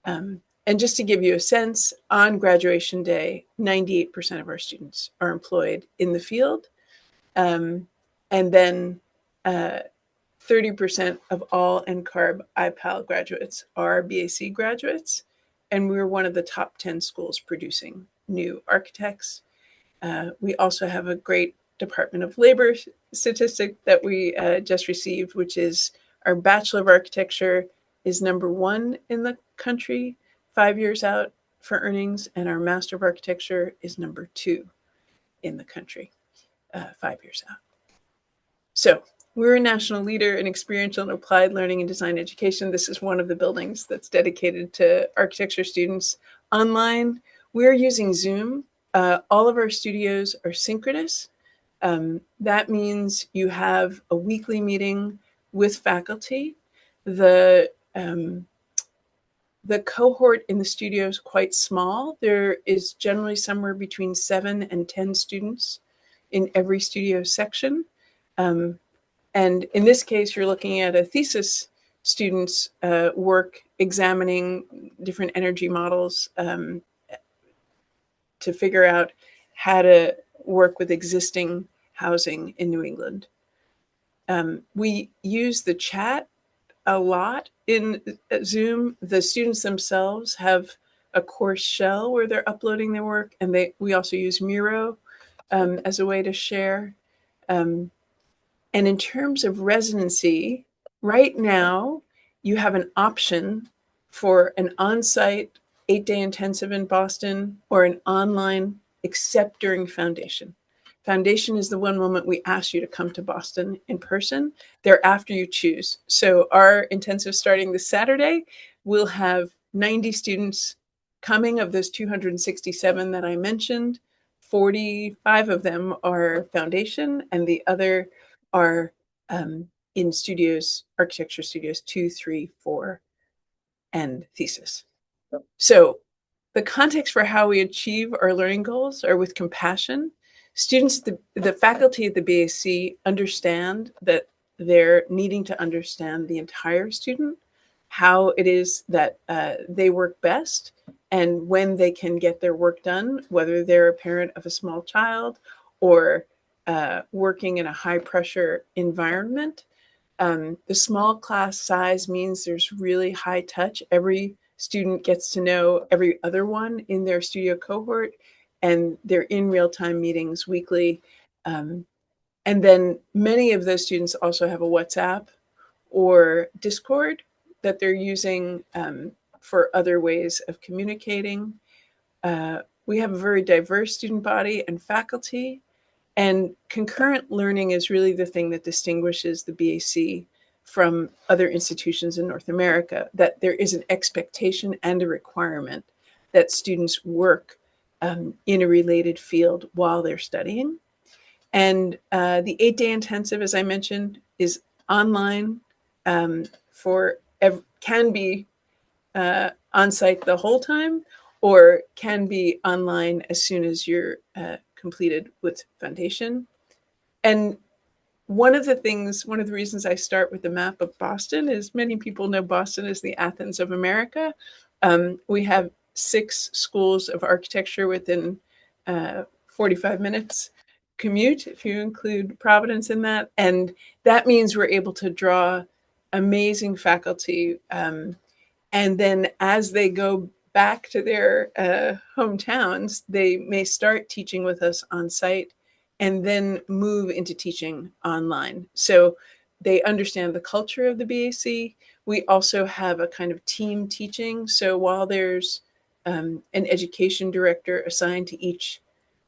And just to give you a sense, on graduation day, 98% of our students are employed in the field. And then 30% of all NCARB IPAL graduates are BAC graduates, and we're one of the top 10 schools producing new architects. We also have a great Department of Labor statistic that we just received, which is our Bachelor of Architecture is #1 in the country 5 years out for earnings, and our Master of Architecture is #2 in the country 5 years out. So we're a national leader in experiential and applied learning and design education. This is one of the buildings that's dedicated to architecture students online. We're using Zoom. All of our studios are synchronous. That means you have a weekly meeting with faculty. The cohort in the studio is quite small. There is generally somewhere between 7 and 10 students in every studio section. And in this case, you're looking at a thesis student's work examining different energy models to figure out how to work with existing housing in New England. We use the chat a lot in Zoom. The students themselves have a course shell where they're uploading their work, and we also use Miro as a way to share. And in terms of residency, right now, you have an option for an on-site 8-day intensive in Boston or an online except during foundation. Foundation is the one moment we ask you to come to Boston in person. Thereafter, you choose. So our intensive starting this Saturday, we'll have 90 students coming of those 267 that I mentioned. 45 of them are foundation, and the other are in studios, architecture studios 2, 3, 4, and thesis. So the context for how we achieve our learning goals are with compassion. Students, the faculty at the BAC understand that they're needing to understand the entire student, how it is that they work best, and when they can get their work done, whether they're a parent of a small child or working in a high pressure environment. The small class size means there's really high touch. Every student gets to know every other one in their studio cohort, and they're in real-time meetings weekly. And then many of those students also have a WhatsApp or Discord that they're using for other ways of communicating. We have a very diverse student body and faculty, and concurrent learning is really the thing that distinguishes the BAC from other institutions in North America, that there is an expectation and a requirement that students work in a related field while they're studying. And the 8-day intensive, as I mentioned, is online can be on site the whole time, or can be online as soon as you're completed with foundation. And one of the reasons I start with the map of Boston is many people know Boston as the Athens of America. We have 6 schools of architecture within 45 minutes commute, if you include Providence in that. And that means we're able to draw amazing faculty. And then as they go back to their hometowns, they may start teaching with us on site and then move into teaching online. So they understand the culture of the BAC. We also have a kind of team teaching. So while there's an education director assigned to each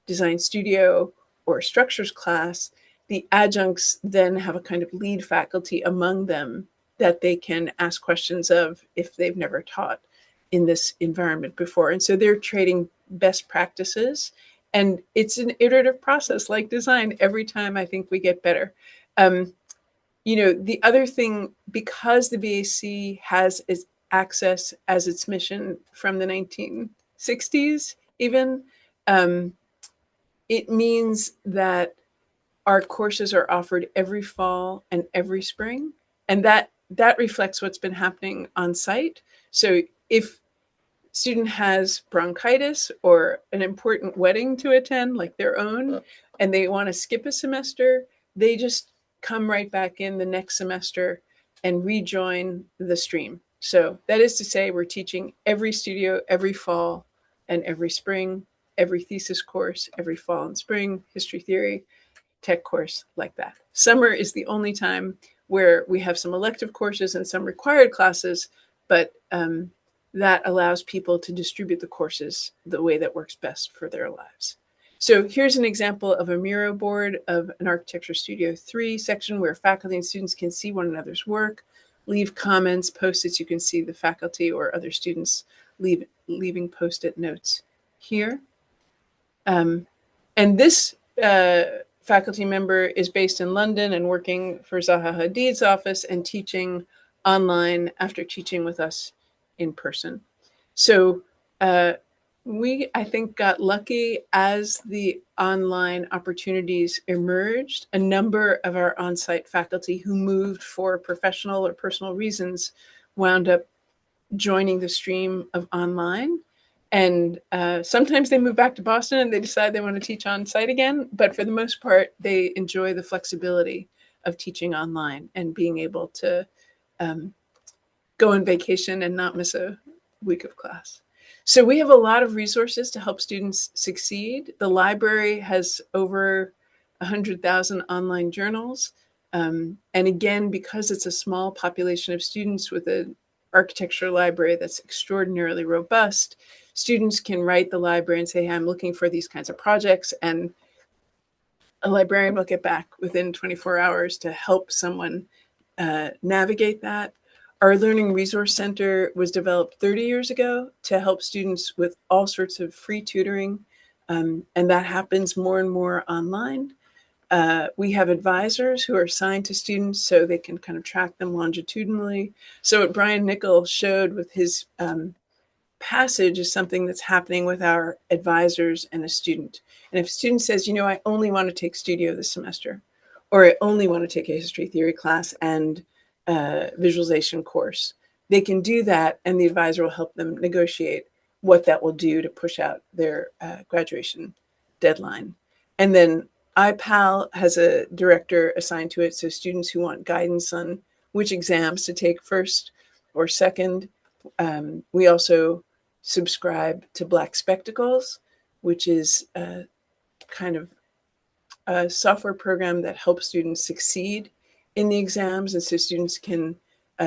design studio or structures class, the adjuncts then have a kind of lead faculty among them that they can ask questions of if they've never taught in this environment before. And so they're trading best practices. And it's an iterative process like design. Every time I think we get better. The other thing, because the BAC has its access as its mission from the 1960s even, it means that our courses are offered every fall and every spring. And that reflects what's been happening on site. So if student has bronchitis or an important wedding to attend, like their own, and they want to skip a semester, they just come right back in the next semester and rejoin the stream. So that is to say, we're teaching every studio, every fall and every spring, every thesis course, every fall and spring, history theory, tech course, like that. Summer is the only time where we have some elective courses and some required classes, but that allows people to distribute the courses the way that works best for their lives. So here's an example of a Miro board of an Architecture Studio 3 section where faculty and students can see one another's work, leave comments, post-its. You can see the faculty or other students leaving post-it notes here. And this faculty member is based in London and working for Zaha Hadid's office and teaching online after teaching with us in person. So we, I think, got lucky as the online opportunities emerged. A number of our on-site faculty who moved for professional or personal reasons wound up joining the stream of online. And sometimes they move back to Boston and they decide they want to teach on site again. But for the most part, they enjoy the flexibility of teaching online and being able to go on vacation and not miss a week of class. So we have a lot of resources to help students succeed. The library has over 100,000 online journals. And again, because it's a small population of students with an architecture library that's extraordinarily robust, students can write the library and say, hey, I'm looking for these kinds of projects. And a librarian will get back within 24 hours to help someone navigate that. Our Learning Resource Center was developed 30 years ago to help students with all sorts of free tutoring and that happens more and more online. We have advisors who are assigned to students so they can kind of track them longitudinally. So what Brian Nicol showed with his passage is something that's happening with our advisors and a student. And if a student says, I only want to take studio this semester, or I only want to take a history theory class and visualization course, they can do that, and the advisor will help them negotiate what that will do to push out their graduation deadline. And then iPal has a director assigned to it, so students who want guidance on which exams to take first or second. We also subscribe to Black Spectacles, which is a kind of a software program that helps students succeed in the exams. And so students can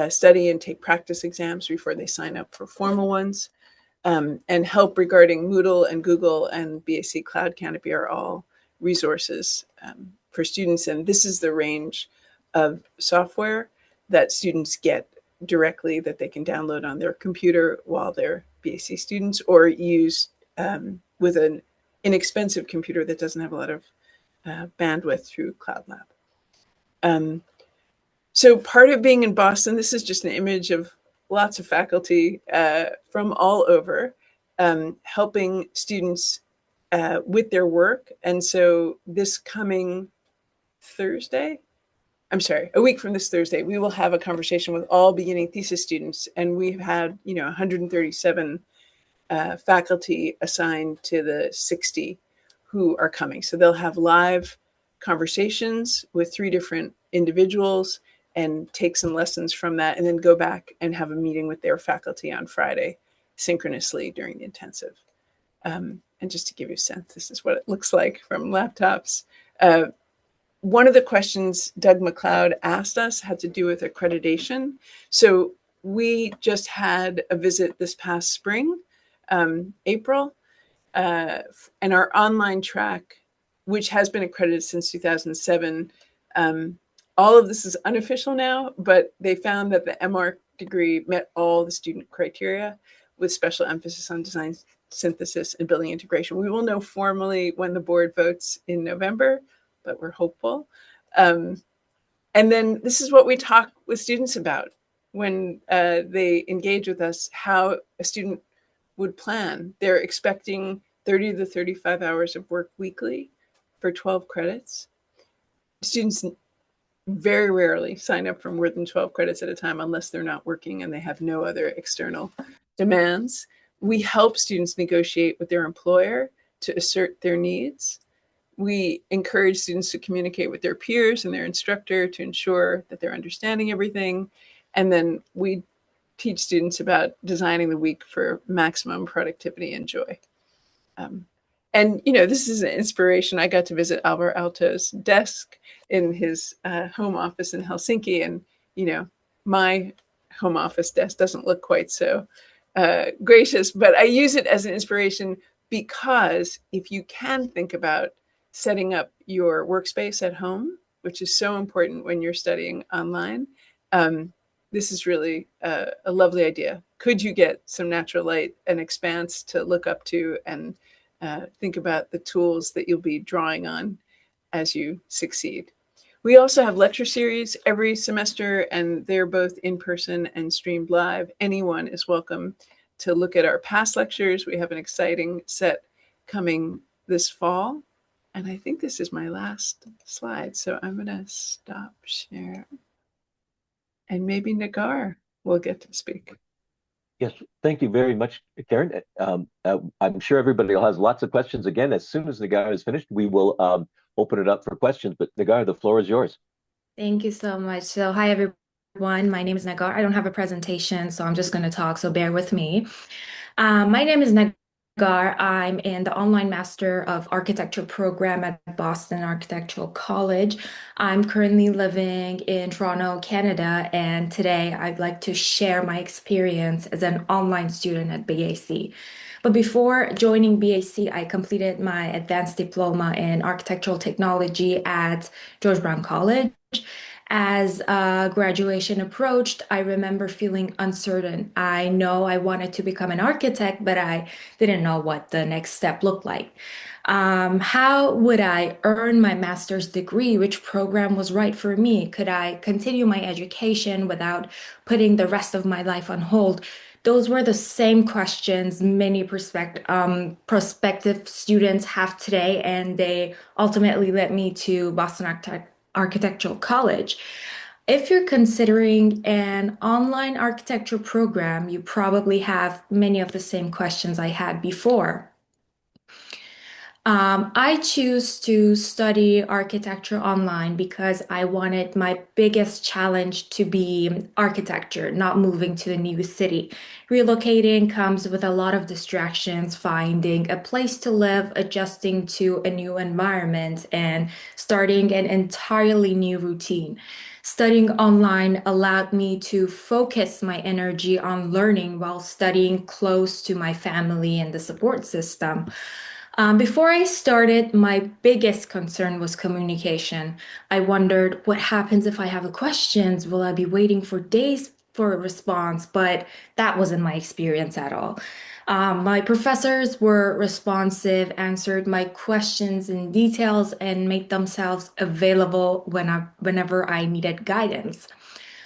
study and take practice exams before they sign up for formal ones. And help regarding Moodle and Google and BAC Cloud Canopy are all resources for students. And this is the range of software that students get directly that they can download on their computer while they're BAC students, or use with an inexpensive computer that doesn't have a lot of bandwidth through Cloud Lab. So part of being in Boston, this is just an image of lots of faculty from all over helping students with their work. And so this coming Thursday, a week from this Thursday, we will have a conversation with all beginning thesis students. And we've had, 137 faculty assigned to the 60 who are coming. So they'll have live conversations with 3 different individuals and take some lessons from that, and then go back and have a meeting with their faculty on Friday synchronously during the intensive. And just to give you a sense, this is what it looks like from laptops. One of the questions Doug McLeod asked us had to do with accreditation. So we just had a visit this past spring, April, and our online track, which has been accredited since 2007. All of this is unofficial now, but they found that the MArch degree met all the student criteria with special emphasis on design synthesis and building integration. We will know formally when the board votes in November, but we're hopeful. And then this is what we talk with students about when they engage with us, how a student would plan. They're expecting 30 to 35 hours of work weekly for 12 credits. Students very rarely sign up for more than 12 credits at a time unless they're not working and they have no other external demands. We help students negotiate with their employer to assert their needs. We encourage students to communicate with their peers and their instructor to ensure that they're understanding everything. And then we teach students about designing the week for maximum productivity and joy. And, this is an inspiration. I got to visit Alvar Aalto's desk in his home office in Helsinki. And, my home office desk doesn't look quite so gracious, but I use it as an inspiration because if you can think about setting up your workspace at home, which is so important when you're studying online, this is really a lovely idea. Could you get some natural light and expanse to look up to and think about the tools that you'll be drawing on as you succeed? We also have lecture series every semester, and they're both in person and streamed live. Anyone is welcome to look at our past lectures. We have an exciting set coming this fall. And I think this is my last slide. So I'm going to stop share. And maybe Negar will get to speak. Yes, thank you very much, Karen. I'm sure everybody has lots of questions. Again, as soon as Negar is finished, we will open it up for questions. But Negar, the floor is yours. Thank you so much. So hi, everyone. My name is Negar. I don't have a presentation, so I'm just going to talk, so bear with me. My name is Negar. I'm in the Online Master of Architecture program at Boston Architectural College. I'm currently living in Toronto, Canada, and today I'd like to share my experience as an online student at BAC. But before joining BAC, I completed my advanced diploma in architectural technology at George Brown College. As graduation approached, I remember feeling uncertain. I know I wanted to become an architect, but I didn't know what the next step looked like. How would I earn my master's degree? Which program was right for me? Could I continue my education without putting the rest of my life on hold? Those were the same questions many prospective students have today, and they ultimately led me to Boston Architectural College. If you're considering an online architecture program, you probably have many of the same questions I had before. I choose to study architecture online because I wanted my biggest challenge to be architecture, not moving to a new city. Relocating comes with a lot of distractions, finding a place to live, adjusting to a new environment, and starting an entirely new routine. Studying online allowed me to focus my energy on learning while studying close to my family and the support system. Before I started, my biggest concern was communication. I wondered what happens if I have a questions? Will I be waiting for days for a response? But that wasn't my experience at all. My professors were responsive, answered my questions in details, and made themselves available whenever I needed guidance.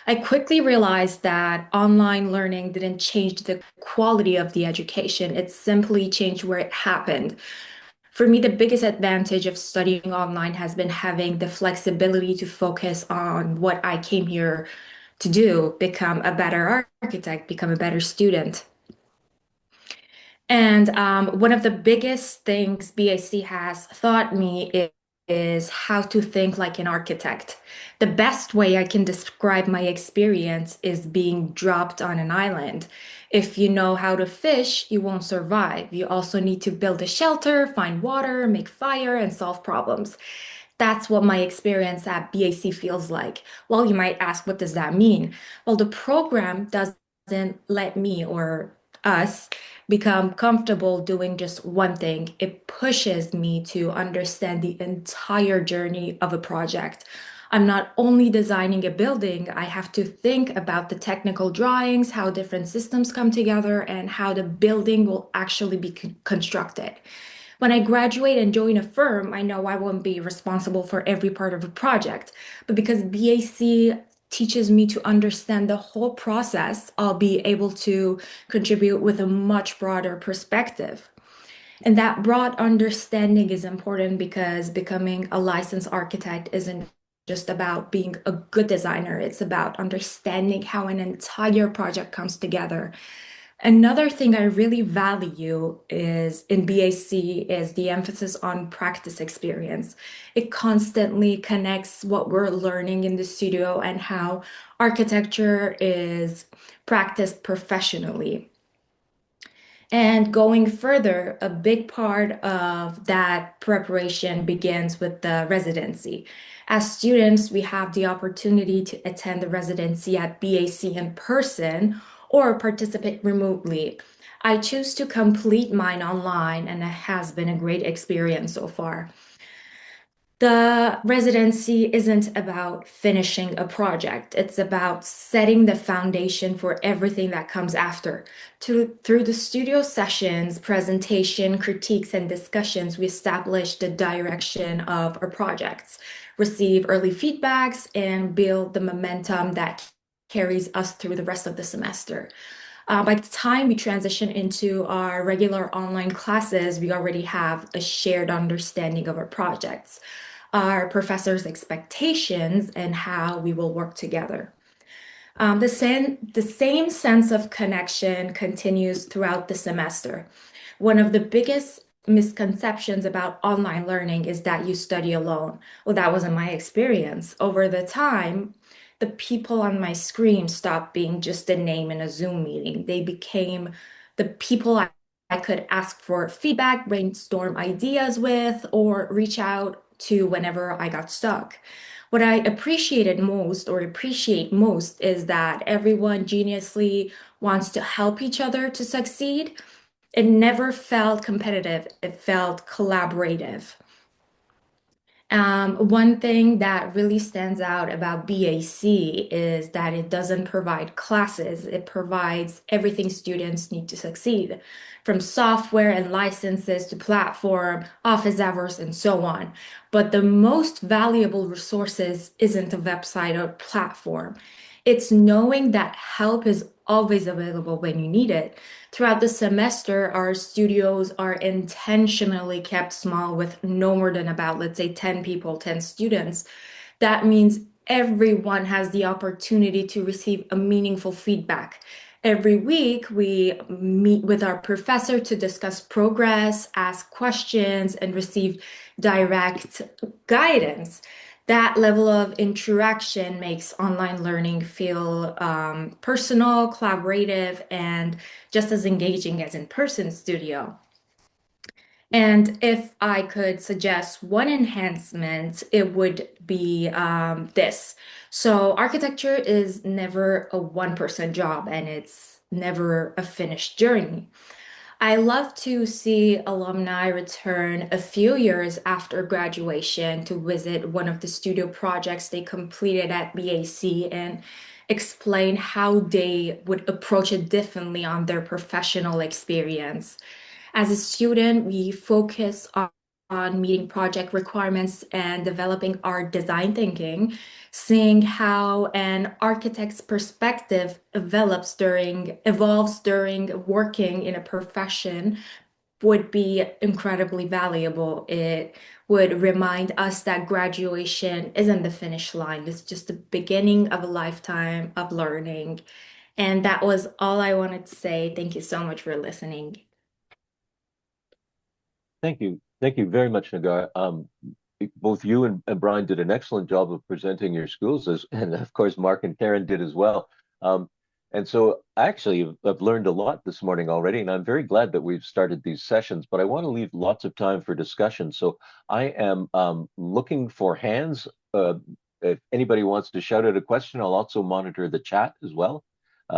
I quickly realized that online learning didn't change the quality of the education, it simply changed where it happened. For me, the biggest advantage of studying online has been having the flexibility to focus on what I came here to do, become a better architect, become a better student. And one of the biggest things BAC has taught me is how to think like an architect. The best way I can describe my experience is being dropped on an island. If you know how to fish, you won't survive. You also need to build a shelter, find water, make fire, and solve problems. That's what my experience at BAC feels like. Well, you might ask, what does that mean? Well, the program doesn't let me or us become comfortable doing just one thing. It pushes me to understand the entire journey of a project. I'm not only designing a building, I have to think about the technical drawings, how different systems come together, and how the building will actually be constructed. When I graduate and join a firm, I know I won't be responsible for every part of a project, but because BAC teaches me to understand the whole process, I'll be able to contribute with a much broader perspective. And that broad understanding is important because becoming a licensed architect isn't just about being a good designer, it's about understanding how an entire project comes together. Another thing I really value is in BAC is the emphasis on practice experience. It constantly connects what we're learning in the studio and how architecture is practiced professionally. And going further, a big part of that preparation begins with the residency. As students, we have the opportunity to attend the residency at BAC in person or participate remotely. I choose to complete mine online, and it has been a great experience so far. The residency isn't about finishing a project. It's about setting the foundation for everything that comes after. Through the studio sessions, presentation, critiques, and discussions, we establish the direction of our projects, receive early feedbacks, and build the momentum that carries us through the rest of the semester. By the time we transition into our regular online classes, we already have a shared understanding of our projects, our professors' expectations, and how we will work together. The same sense of connection continues throughout the semester. One of the biggest misconceptions about online learning is that you study alone. Well, that wasn't my experience. Over the time, the people on my screen stopped being just a name in a Zoom meeting. They became the people I could ask for feedback, brainstorm ideas with, or reach out to whenever I got stuck. What I appreciated most or appreciate most is that everyone geniusly wants to help each other to succeed. It never felt competitive, it felt collaborative. One thing that really stands out about BAC is that it doesn't provide classes. It provides everything students need to succeed, from software and licenses to platform, office hours, and so on. But the most valuable resources isn't a website or platform. It's knowing that help is always available when you need it. Throughout the semester, our studios are intentionally kept small with no more than about, let's say, 10 people, 10 students. That means everyone has the opportunity to receive a meaningful feedback. Every week, we meet with our professor to discuss progress, ask questions, and receive direct guidance. That level of interaction makes online learning feel personal, collaborative, and just as engaging as in-person studio. And if I could suggest one enhancement, it would be this. So architecture is never a one-person job, and it's never a finished journey. I love to see alumni return a few years after graduation to visit one of the studio projects they completed at BAC and explain how they would approach it differently on their professional experience. As a student, we focus on meeting project requirements and developing our design thinking, seeing how an architect's perspective evolves during working in a profession would be incredibly valuable. It would remind us that graduation isn't the finish line, it's just the beginning of a lifetime of learning. And that was all I wanted to say. Thank you so much for listening. Thank you. Thank you very much, Negar. Both you and Brian did an excellent job of presenting your schools, and of course, Mark and Karen did as well. And so actually, I've learned a lot this morning already, and I'm very glad that we've started these sessions, but I want to leave lots of time for discussion. So I am looking for hands. If anybody wants to shout out a question, I'll also monitor the chat as well.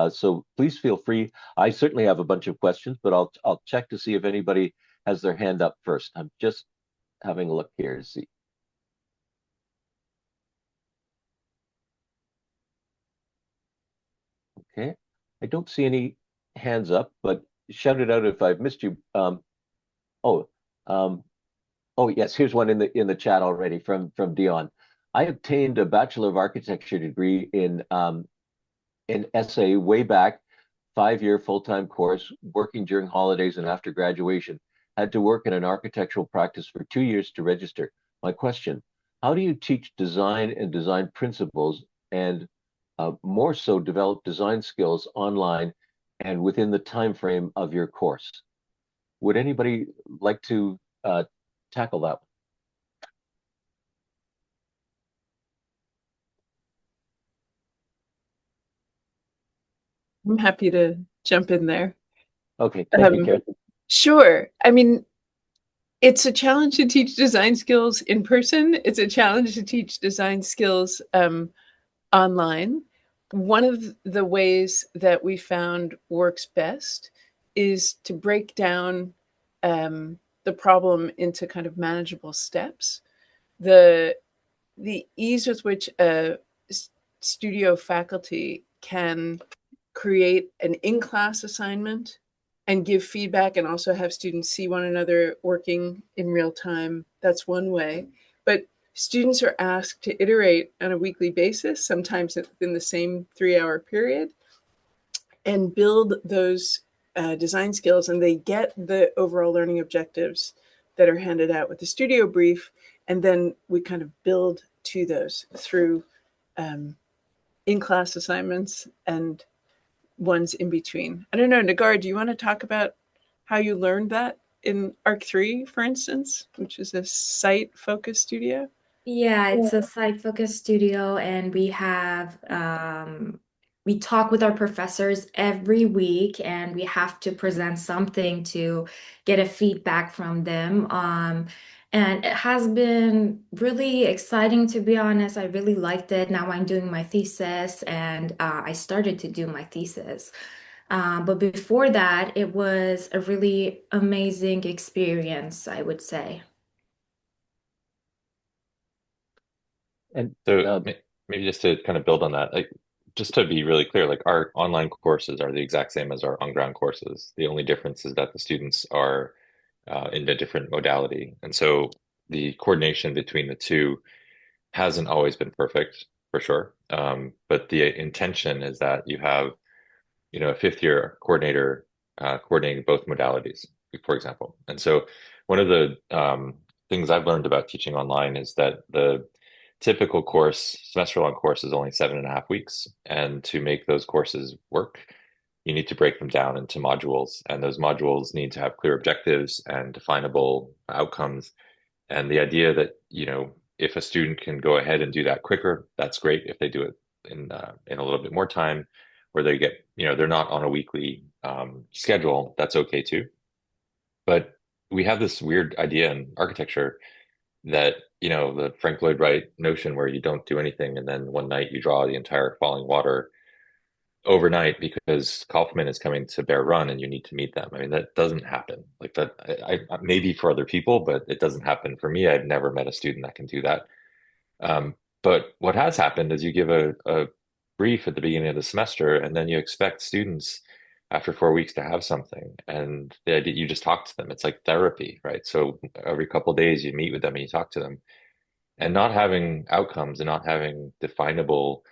So please feel free. I certainly have a bunch of questions, but I'll check to see if anybody has their hand up first. I'm just having a look here to see. Okay, I don't see any hands up, but shout it out if I've missed you. Oh, um, oh yes, here's one in the chat already from Dion. I obtained a Bachelor of Architecture degree in SA way back, 5-year full-time course, working during holidays and after graduation. Had to work in an architectural practice for 2 years to register. My question, how do you teach design and design principles and more so develop design skills online and within the time frame of your course? Would anybody like to tackle that? I'm happy to jump in there. Okay, thank you, Karen. Sure. I mean, it's a challenge to teach design skills in person. It's a challenge to teach design skills online. One of the ways that we found works best is to break down the problem into kind of manageable steps. The ease with which a studio faculty can create an in-class assignment and give feedback and also have students see one another working in real time. That's one way. But students are asked to iterate on a weekly basis, sometimes in the same 3-hour period, and build those design skills. And they get the overall learning objectives that are handed out with the studio brief. And then we kind of build to those through in-class assignments and ones in between. I don't know, Negar, do you want to talk about how you learned that in Arc 3, for instance, which is a site-focused studio? Yeah, it's a site-focused studio, and we talk with our professors every week, and we have to present something to get a feedback from them. And it has been really exciting, to be honest. I really liked it. Now I'm doing my thesis, and I started to do my thesis. But before that, it was a really amazing experience, I would say. And So maybe just to kind of build on that, like just to be really clear, like our online courses are the exact same as our on-ground courses. The only difference is that the students are in a different modality. And so the coordination between the two hasn't always been perfect, for sure. But the intention is that you have, a fifth year coordinator coordinating both modalities, for example. And so one of the things I've learned about teaching online is that the typical course, semester long course, is only 7.5 weeks. And to make those courses work, you need to break them down into modules. And those modules need to have clear objectives and definable outcomes. And the idea that, if a student can go ahead and do that quicker, that's great. If they do it in a little bit more time, where they get, they're not on a weekly schedule, that's okay too. But we have this weird idea in architecture that, the Frank Lloyd Wright notion where you don't do anything and then one night you draw the entire falling water overnight because Kaufman is coming to Bear Run and you need to meet them. I mean, that doesn't happen. Like that, maybe for other people, but it doesn't happen for me. I've never met a student that can do that. But what has happened is you give a brief at the beginning of the semester, and then you expect students after 4 weeks to have something, and the idea you just talk to them. It's like therapy, right? So every couple of days you meet with them and you talk to them, and not having outcomes and not having definable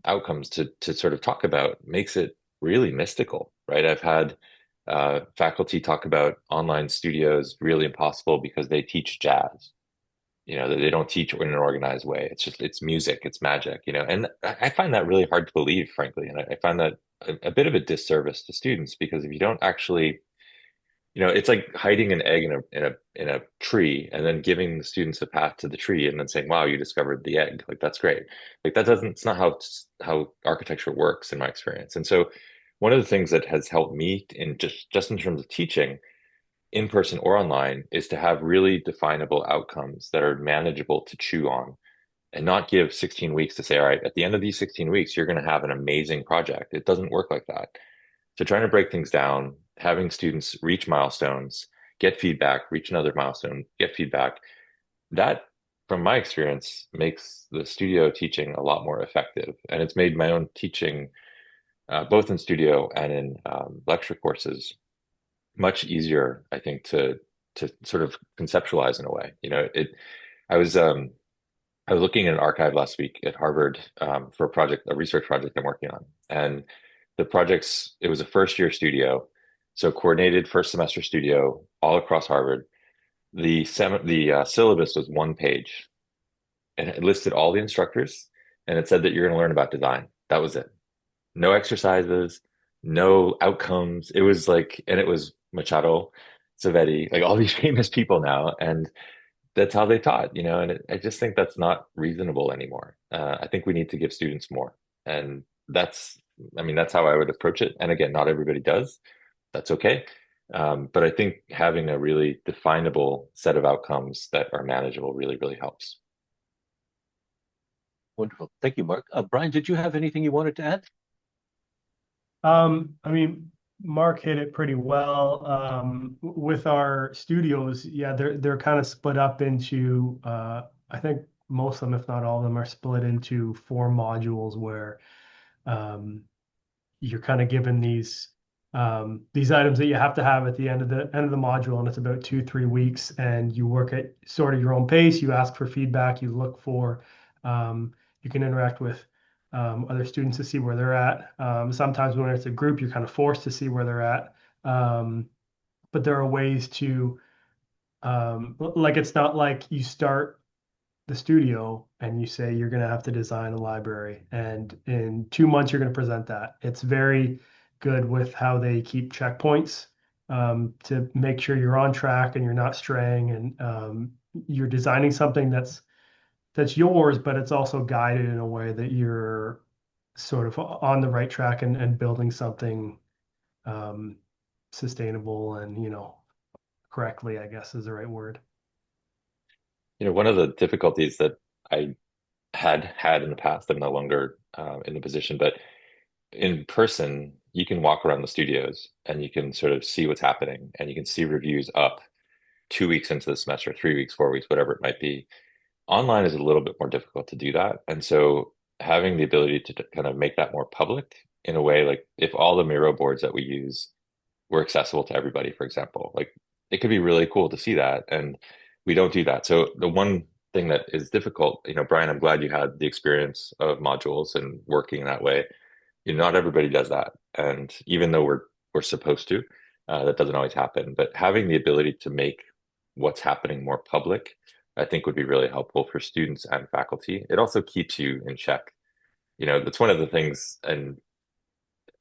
outcomes to sort of talk about makes it really mystical, right? I've had faculty talk about online studios really impossible because they teach jazz. They don't teach in an organized way. It's music, it's magic, and I find that really hard to believe, frankly. And I find that a bit of a disservice to students because if you don't actually, it's like hiding an egg in a tree and then giving the students a path to the tree and then saying, wow, you discovered the egg. Like, that's great. Like it's not how architecture works in my experience. And so one of the things that has helped me in just in terms of teaching in person or online is to have really definable outcomes that are manageable to chew on and not give 16 weeks to say, all right, at the end of these 16 weeks, you're going to have an amazing project. It doesn't work like that. So trying to break things down, having students reach milestones, get feedback, reach another milestone, get feedback, that, from my experience, makes the studio teaching a lot more effective. And it's made my own teaching, both in studio and in lecture courses, much easier, I think, to sort of conceptualize in a way. I was I was looking at an archive last week at Harvard for a research project I'm working on, and it was a first year studio, so coordinated first semester studio all across Harvard. The syllabus was 1 page, and it listed all the instructors, and it said that you're going to learn about design. That was it. No exercises, no outcomes. It was like, and it was Machado, Savetti, like all these famous people now, and that's how they taught, and I just think that's not reasonable anymore. I think we need to give students more. And that's how I would approach it. And again, not everybody does. That's okay. But I think having a really definable set of outcomes that are manageable really, really helps. wonderful. Thank you, Marc. Brian, did you have anything you wanted to add? I mean, Marc hit it pretty well. With our studios, yeah, they're kind of split up into I think most of them, if not all of them, are split into 4 modules where you're kind of given these items that you have to have at the end of the module, and it's about 2-3 weeks, and you work at sort of your own pace. You ask for feedback. You look for you can interact with other students to see where they're at. Sometimes when it's a group, you're kind of forced to see where they're at. But there are ways to like it's not like you start the studio and you say you're going to have to design a library and in 2 months you're going to present that. It's very good with how they keep checkpoints to make sure you're on track and you're not straying, and you're designing something that's yours, but it's also guided in a way that you're sort of on the right track and building something sustainable and correctly, I guess is the right word. One of the difficulties that I had in the past, I'm no longer in the position, but in person, you can walk around the studios and you can sort of see what's happening, and you can see reviews up 2 weeks into the semester, 3 weeks, 4 weeks, whatever it might be. Online is a little bit more difficult to do that. And so having the ability to kind of make that more public in a way, like if all the Miro boards that we use were accessible to everybody, for example, like it could be really cool to see that. And we don't do that. So the one thing that is difficult, Brian, I'm glad you had the experience of modules and working that way. Not everybody does that. And even though we're supposed to, that doesn't always happen. But having the ability to make what's happening more public, I think would be really helpful for students and faculty. It also keeps you in check. That's one of the things, and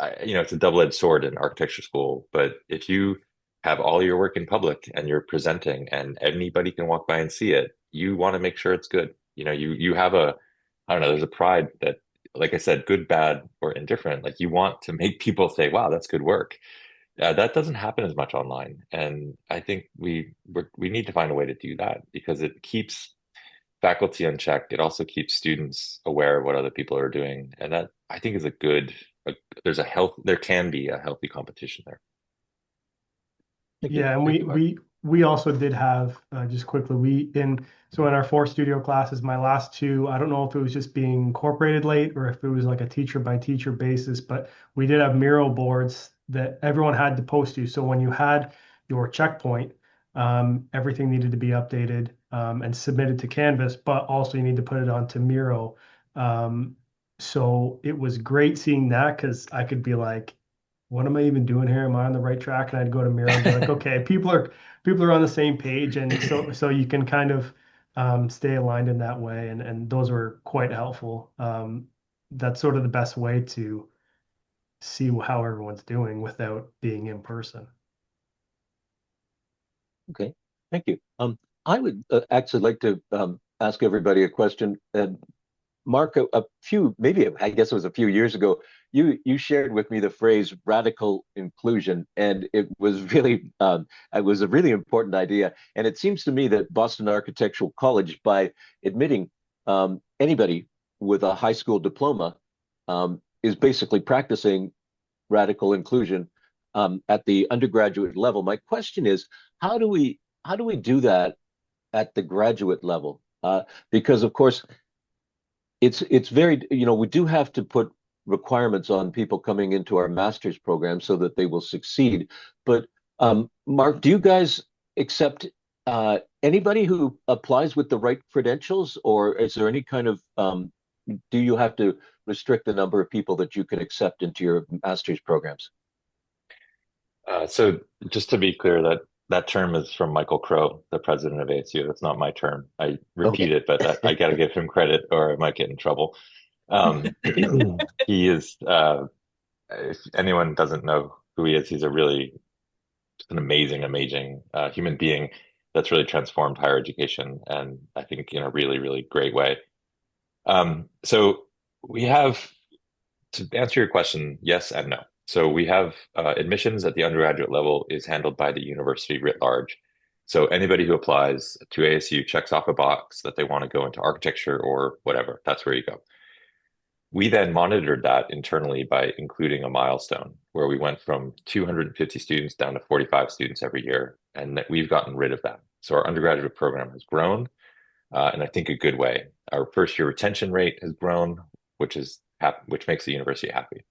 it's a double-edged sword in architecture school, but if you have all your work in public and you're presenting and anybody can walk by and see it, you want to make sure it's good. You have I don't know, there's a pride that, like I said, good, bad, or indifferent, like you want to make people say, wow, that's good work. That doesn't happen as much online. And I think we need to find a way to do that because it keeps faculty unchecked. It also keeps students aware of what other people are doing. And that I think is there can be a healthy competition there. Thank you. Yeah, and Thank you, Marc. we also did have just quickly so in our 4 studio classes, my last 2, I don't know if it was just being incorporated late or if it was like a teacher by teacher basis, but we did have Miro boards that everyone had to post to. So when you had your checkpoint, everything needed to be updated and submitted to Canvas, but also you need to put it onto Miro. So it was great seeing that because I could be like, what am I even doing here? Am I on the right track? And I'd go to Miro and be like, okay, people are on the same page, and so you can kind of stay aligned in that way, and those were quite helpful. That's sort of the best way to see how everyone's doing without being in person. Okay, thank you. I would actually like to ask everybody a question. Marc, a few, maybe I guess it was a few years ago, you shared with me the phrase radical inclusion, and it was a really important idea. And it seems to me that Boston Architectural College, by admitting anybody with a high school diploma, is basically practicing radical inclusion at the undergraduate level. My question is, how do we do that at the graduate level? Because of course, it's very, we do have to put requirements on people coming into our master's program so that they will succeed. But Marc, do you guys accept anybody who applies with the right credentials, or is there any kind of do you have to restrict the number of people that you can accept into your master's programs? So just to be clear, that term is from Michael Crow, the president of ASU. That's not my term. I repeat Okay. it, but I got to give him credit or I might get in trouble. He is, if anyone doesn't know who he is, he's just an amazing human being that's really transformed higher education, and I think in a really, really great way. So we have, to answer your question, yes and no. So we have admissions at the undergraduate level is handled by the university writ large. So anybody who applies to ASU checks off a box that they want to go into architecture or whatever. That's where you go. We then monitored that internally by including a milestone where we went from 250 students down to 45 students every year, and that we've gotten rid of that. So our undergraduate program has grown, in I think a good way. Our first year retention rate has grown, which makes the university happy.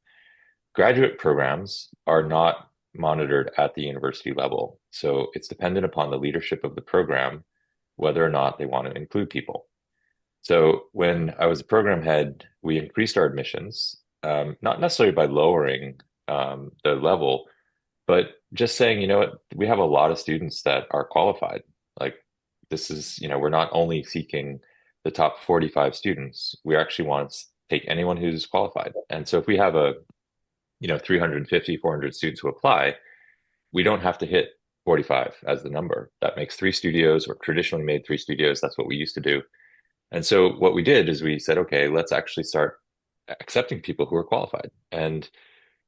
Graduate programs are not monitored at the university level, so it's dependent upon the leadership of the program whether or not they want to include people. So when I was a program head, we increased our admissions, not necessarily by lowering the level, but just saying, you know what, we have a lot of students that are qualified. Like this is, we're not only seeking the top 45 students, we actually want to take anyone who's qualified. And so if we have 350, 400 students who apply, we don't have to hit 45 as the number. That makes 3 studios, or traditionally made 3 studios. That's what we used to do. And so what we did is we said, okay, let's actually start accepting people who are qualified. And,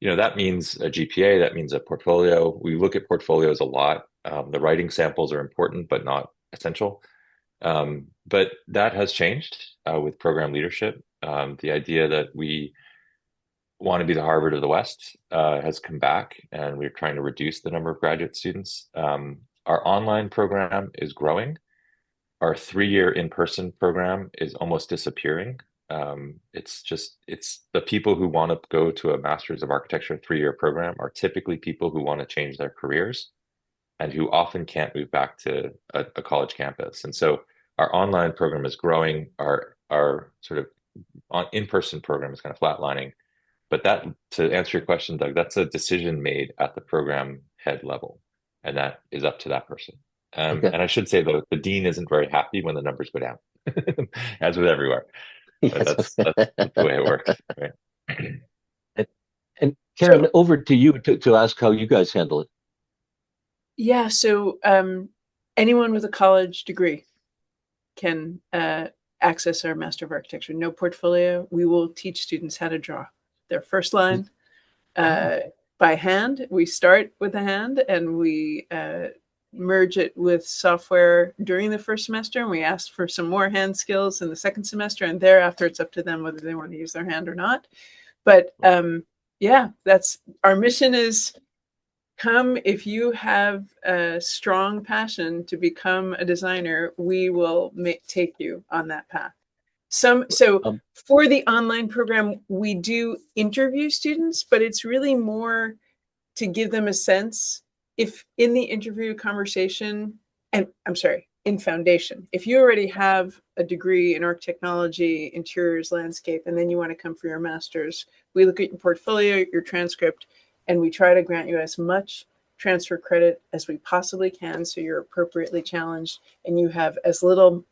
that means a GPA, that means a portfolio. We look at portfolios a lot. The writing samples are important, but not essential. But that has changed with program leadership. The idea that we want to be the Harvard of the West has come back, and we're trying to reduce the number of graduate students. Our online program is growing. our 3-year in-person program is almost disappearing. It's the people who want to go to a Master's of Architecture 3-year program are typically people who want to change their careers and who often can't move back to a college campus. And so our online program is growing. Our sort of in-person program is kind of flatlining. But that, to answer your question, Doug, that's a decision made at the program head level, and that is up to that person. Okay. And I should say, though, the dean isn't very happy when the numbers go down, as with everywhere. But Yes. that's the way it works, right? And Karen, So- over to you to ask how you guys handle it. Yeah, so anyone with a college degree can access our Master of Architecture. No portfolio. We will teach students how to draw their first line by hand. We start with a hand and we merge it with software during the first semester, and we ask for some more hand skills in the second semester, and thereafter it's up to them whether they want to use their hand or not. But yeah, that's our mission is come if you have a strong passion to become a designer, we will take you on that path. So for the online program, we do interview students, but it's really more to give them a sense if in the interview conversation, and I'm sorry, in foundation, if you already have a degree in architectology, interiors, landscape, and then you want to come for your master's, we look at your portfolio, your transcript, and we try to grant you as much transfer credit as we possibly can so you're appropriately challenged and you have as little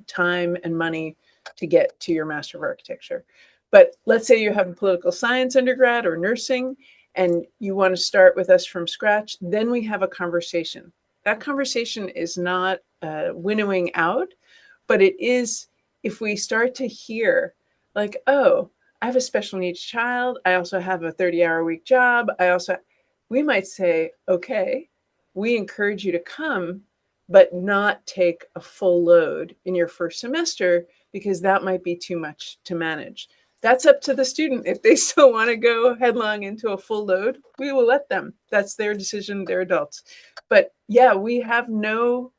time and money to get to your Master of Architecture. But let's say you have a political science undergrad or nursing and you want to start with us from scratch, then we have a conversation. That conversation is not winnowing out, but it is if we start to hear like, oh, I have a special needs child. I also have a 30-hour-a-week job. We might say, okay, we encourage you to come, but not take a full load in your first semester because that might be too much to manage. That's up to the student. If they still want to go headlong into a full load, we will let them. That's their decision. They're adults. But yeah, we have no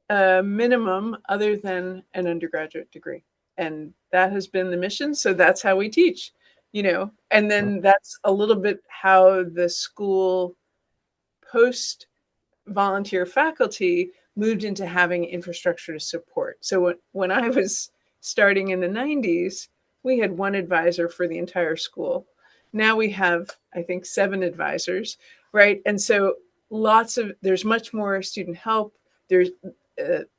minimum other than an undergraduate degree. And that has been the mission. So that's how we teach, and then that's a little bit how the school post volunteer faculty moved into having infrastructure to support. So when I was starting in the 90s, we had one advisor for the entire school. Now we have, I think, 7 advisors, right? And so there's much more student help. There's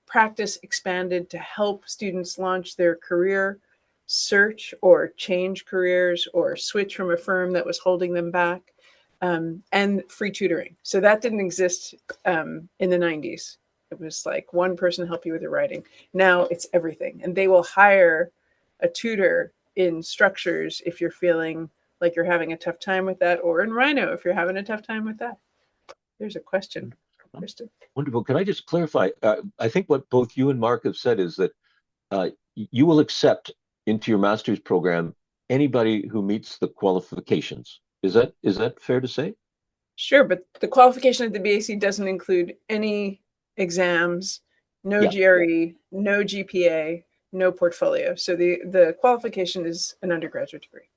practice expanded to help students launch their career search or change careers or switch from a firm that was holding them back, and free tutoring. So that didn't exist in the 90s. It was like one person help you with your writing. Now it's everything. And they will hire a tutor in structures if you're feeling like you're having a tough time with that, or in Rhino if you're having a tough time with that. There's a question, Kristen. Wonderful. Can I just clarify? I think what both you and Marc have said is that you will accept into your master's program anybody who meets the qualifications. Is that fair to say? Sure, but the qualification at the BAC doesn't include any exams, no GRE, no GPA, no portfolio. So the qualification is an undergraduate degree.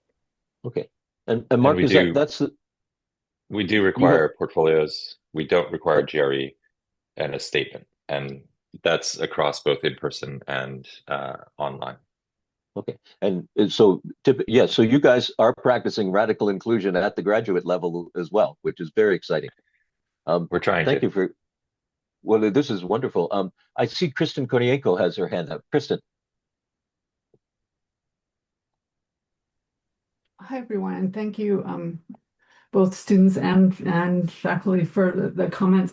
Okay. And Marc, we do require portfolios. We don't require GRE and a statement. And that's across both in person and online. Okay. And so you guys are practicing radical inclusion at the graduate level as well, which is very exciting. We're trying Thank to. you for, well, this is wonderful. I see Kristen Konienko has her hand up. Kristen. Hi, everyone, and thank you, both students and faculty for the comments.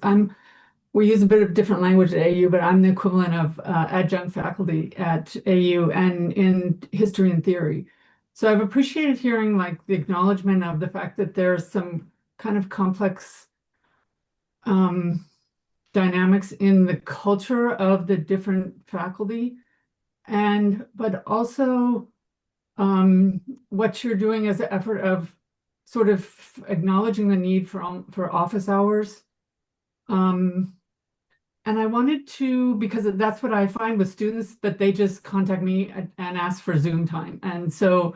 We use a bit of different language at AU, but I'm the equivalent of adjunct faculty at AU and in history and theory. So I've appreciated hearing like the acknowledgement of the fact that there's some kind of complex dynamics in the culture of the different faculty, but also what you're doing as an effort of sort of acknowledging the need for office hours, I wanted to, because that's what I find with students, that they just contact me and ask for Zoom time. And so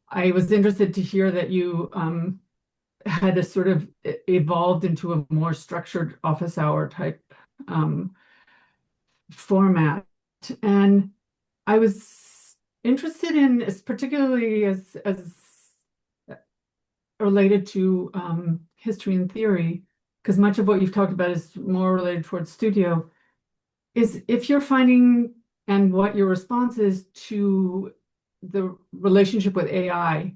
I was interested to hear that you had a sort of evolved into a more structured office hour type format. And I was interested in, particularly as related to history and theory, because much of what you've talked about is more related towards studio, is if you're finding and what your response is to the relationship with AI,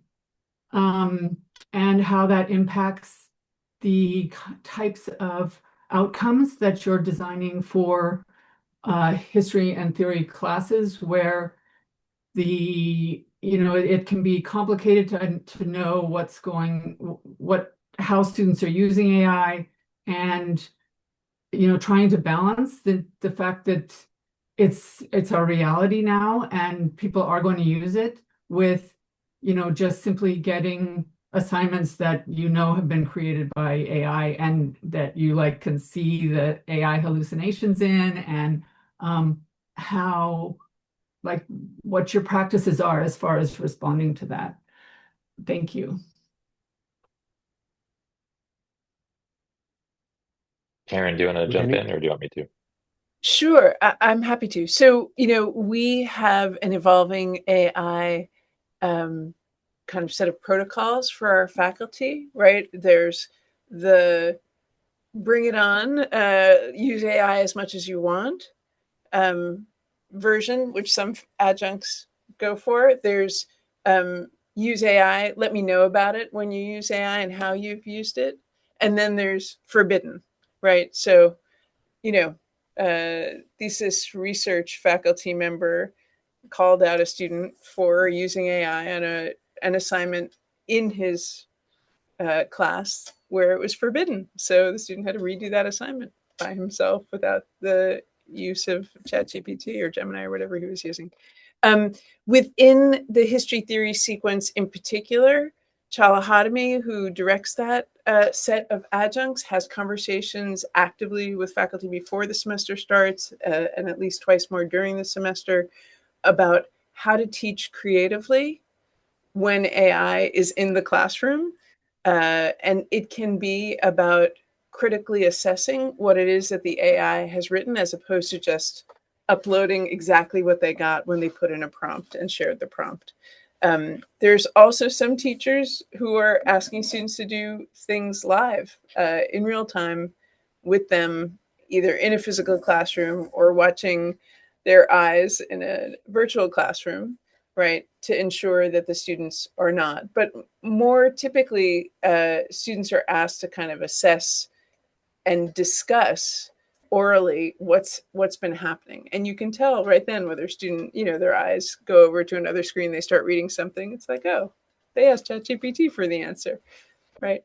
and how that impacts the types of outcomes that you're designing for history and theory classes, where it can be complicated to know how students are using AI, and trying to balance the fact that it's our reality now and people are going to use it, with just simply getting assignments that have been created by AI and that you can see the AI hallucinations in, and how what your practices are as far as responding to that. Thank you. Karen, do you want to jump in, or do you want me to? Sure, I'm happy to. So, we have an evolving AI kind of set of protocols for our faculty, right? There's the bring it on, use AI as much as you want version, which some adjuncts go for. There's use AI, let me know about it when you use AI and how you've used it. And then there's forbidden, right? So, thesis research faculty member called out a student for using AI on an assignment in his class where it was forbidden. So the student had to redo that assignment by himself without the use of ChatGPT or Gemini or whatever he was using. Within the history theory sequence in particular, Chala Hadami, who directs that set of adjuncts, has conversations actively with faculty before the semester starts and at least twice more during the semester about how to teach creatively when AI is in the classroom. And it can be about critically assessing what it is that the AI has written, as opposed to just uploading exactly what they got when they put in a prompt and shared the prompt. There's also some teachers who are asking students to do things live in real time with them, either in a physical classroom or watching their eyes in a virtual classroom, right, to ensure that the students are not. But more typically, students are asked to kind of assess and discuss orally what's been happening. And you can tell right then whether student, their eyes go over to another screen, they start reading something. It's like, oh, they asked ChatGPT for the answer, right?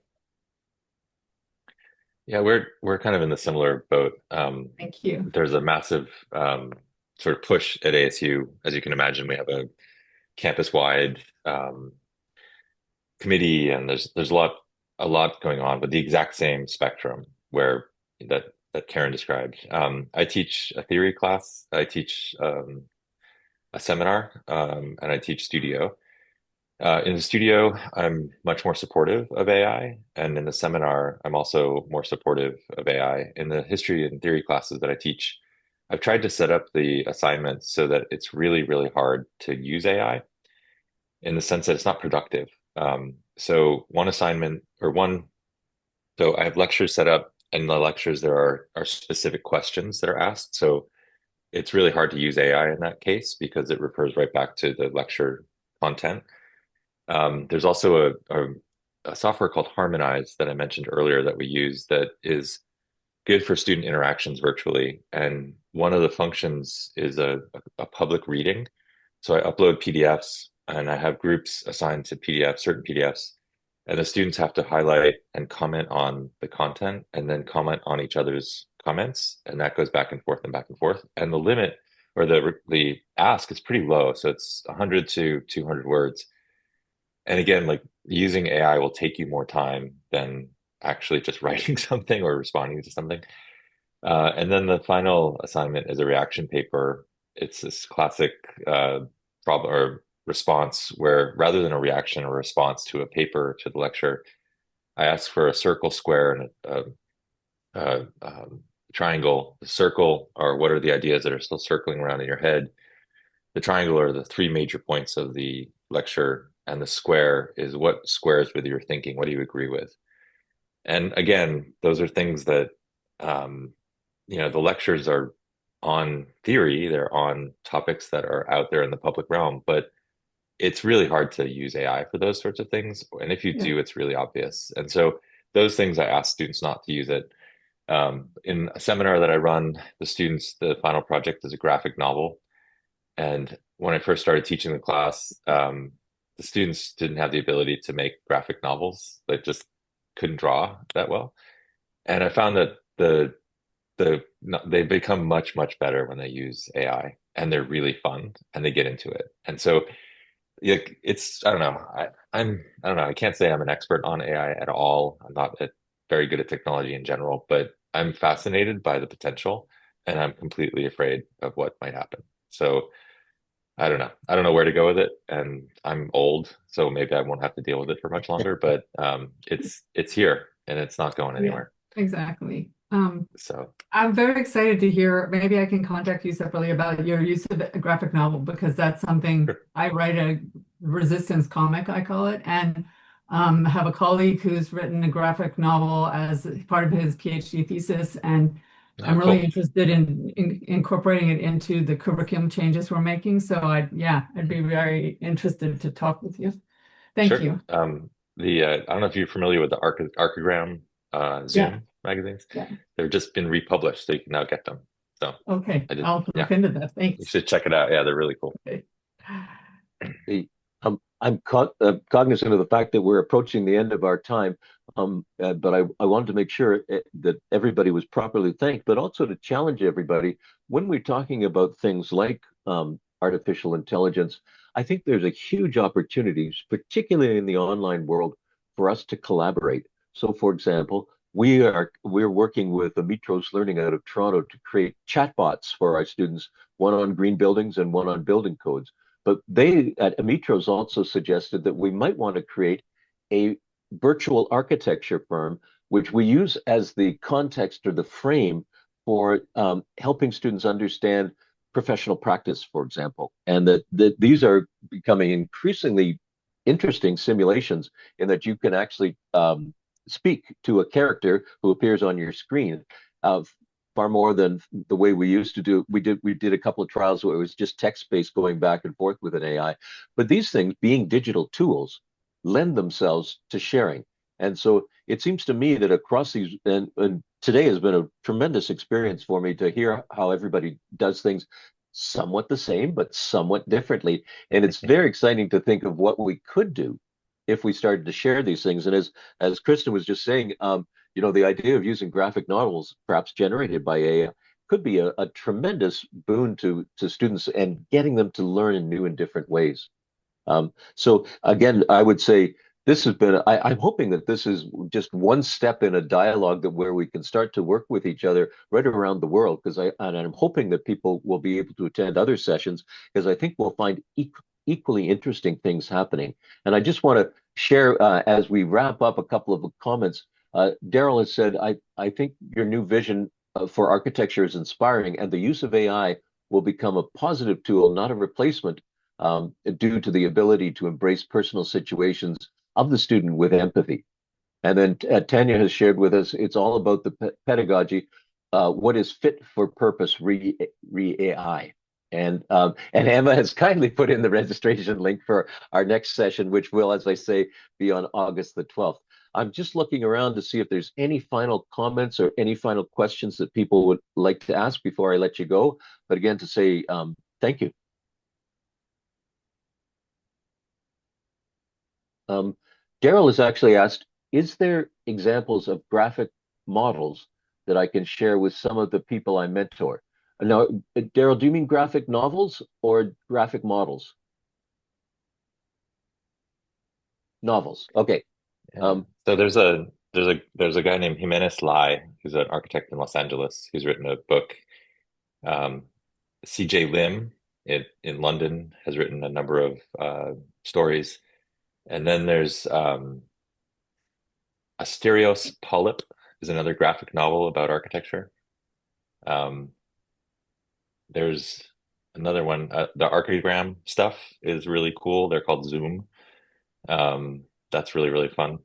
Yeah, we're kind of in the similar boat. Thank you. There's a massive sort of push at ASU. As you can imagine, we have a campus-wide committee, and there's a lot going on, but the exact same spectrum where that Karen described. I teach a theory class, I teach a seminar, and I teach studio. In the studio, I'm much more supportive of AI, and in the seminar, I'm also more supportive of AI. In the history and theory classes that I teach, I've tried to set up the assignments so that it's really, really hard to use AI, in the sense that it's not productive. So one assignment or one, so I have lectures set up, and in the lectures there are specific questions that are asked. So it's really hard to use AI in that case because it refers right back to the lecture content. There's also a software called Harmonize that I mentioned earlier that we use that is good for student interactions virtually. And one of the functions is a public reading. So I upload PDFs and I have groups assigned to PDFs, certain PDFs, and the students have to highlight and comment on the content and then comment on each other's comments. And that goes back and forth and back and forth. And the limit or the ask is pretty low. So it's 100 to 200 words. And again, like using AI will take you more time than actually just writing something or responding to something. And then the final assignment is a reaction paper. It's this classic problem or response where rather than a reaction or response to a paper, to the lecture, I ask for a circle, square, and a triangle. The circle are what are the ideas that are still circling around in your head. The triangle are the three major points of the lecture, and the square is what squares with your thinking. What do you agree with? And again, those are things that the lectures are on theory, they're on topics that are out there in the public realm, but it's really hard to use AI for those sorts of things. And if you Yeah. do, it's really obvious. And so those things I ask students not to use it. In a seminar that I run, the final project is a graphic novel. And when I first started teaching the class, the students didn't have the ability to make graphic novels. They just couldn't draw that well. And I found that they become much, much better when they use AI, and they're really fun and they get into it. And so it's, I don't know. I don't know. I can't say I'm an expert on AI at all. I'm not very good at technology in general, but I'm fascinated by the potential and I'm completely afraid of what might happen. So I don't know. I don't know where to go with it. And I'm old, so maybe I won't have to deal with it for much longer, but it's here and it's not going Yeah, anywhere. exactly. So I'm very excited to hear, maybe I can contact you separately about your use of a graphic novel, because that's something sure. I write a resistance comic, I call it, and have a colleague who's written a graphic novel as part of his PhD thesis, and I'm really Cool. interested in incorporating it into the curriculum changes we're making. So I'd be very interested to talk with you. Thank Sure. you. I don't know if you're familiar with the Archigram Yeah, Zoom magazines. yeah. They've just been republished, so you can now get them. So Okay, I did, I'll yeah, look into that. you Thanks. should check it out. Yeah, they're really cool. Okay. I'm cognizant of the fact that we're approaching the end of our time, but I wanted to make sure that everybody was properly thanked, but also to challenge everybody when we're talking about things like artificial intelligence. I think there's a huge opportunities, particularly in the online world, for us to collaborate. So, for example, we're working with Amitros Learning out of Toronto to create chatbots for our students, one on green buildings and one on building codes. But they at Amitros also suggested that we might want to create a virtual architecture firm, which we use as the context or the frame for helping students understand professional practice, for example, and that these are becoming increasingly interesting simulations in that you can actually speak to a character who appears on your screen. Far more than the way we used to do. We did a couple of trials where it was just text-based going back and forth with an AI. But these things, being digital tools, lend themselves to sharing. And so it seems to me that across these, and today has been a tremendous experience for me to hear how everybody does things somewhat the same, but somewhat differently. And it's very exciting to think of what we could do if we started to share these things. And as Kristen was just saying, the idea of using graphic novels, perhaps generated by AI, could be a tremendous boon to students and getting them to learn in new and different ways. So again, I would say this has been, I'm hoping that this is just one step in a dialogue that where we can start to work with each other right around the world, and I'm hoping that people will be able to attend other sessions, because I think we'll find equally interesting things happening. And I just want to share, as we wrap up, a couple of comments. Daryl has said, I think your new vision for architecture is inspiring, and the use of AI will become a positive tool, not a replacement, due to the ability to embrace personal situations of the student with empathy. And then Tanya has shared with us, it's all about the pedagogy, what is fit for purpose AI. And Emma has kindly put in the registration link for our next session, which will, as I say, be on August the 12th. I'm just looking around to see if there's any final comments or any final questions that people would like to ask before I let you go. But again, to say thank you. Daryl has actually asked, is there examples of graphic models that I can share with some of the people I mentor? Now, Daryl, do you mean graphic novels or graphic models? Novels. Okay. Yeah. So there's a there's a guy named Jimenez Lai, who's an architect in Los Angeles, who's written a book. CJ Lim in London has written a number of stories. And then there's Asterios Polyp is another graphic novel about architecture. There's another one, the Archigram stuff is really cool. They're called Zoom. That's really, really fun.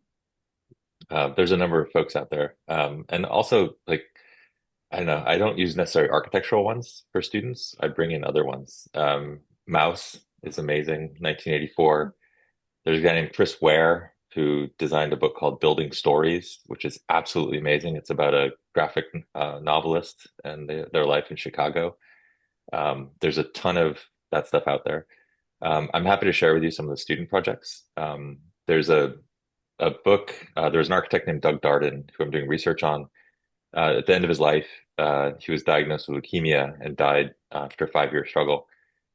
There's a number of folks out there. And also, like, I don't know, I don't use necessarily architectural ones for students. I bring in other ones. Mouse is amazing, 1984. There's a guy named Chris Ware who designed a book called Building Stories, which is absolutely amazing. It's about a graphic novelist and their life in Chicago. There's a ton of that stuff out there. I'm happy to share with you some of the student projects. There's a book, there's an architect named Doug Darden who I'm doing research on. At the end of his life, he was diagnosed with leukemia and died after a 5-year struggle.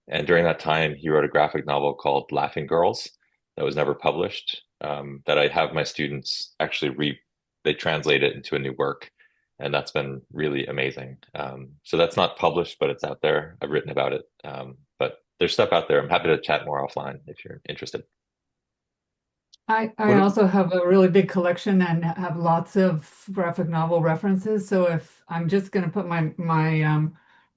And during that time, he wrote a graphic novel called Laughing Girls that was never published, that I have my students actually they translate it into a new work. And that's been really amazing. So that's not published, but it's out there. I've written about it. But there's stuff out there. I'm happy to chat more offline if you're interested. I also have a really big collection and have lots of graphic novel references. So if I'm just going to put my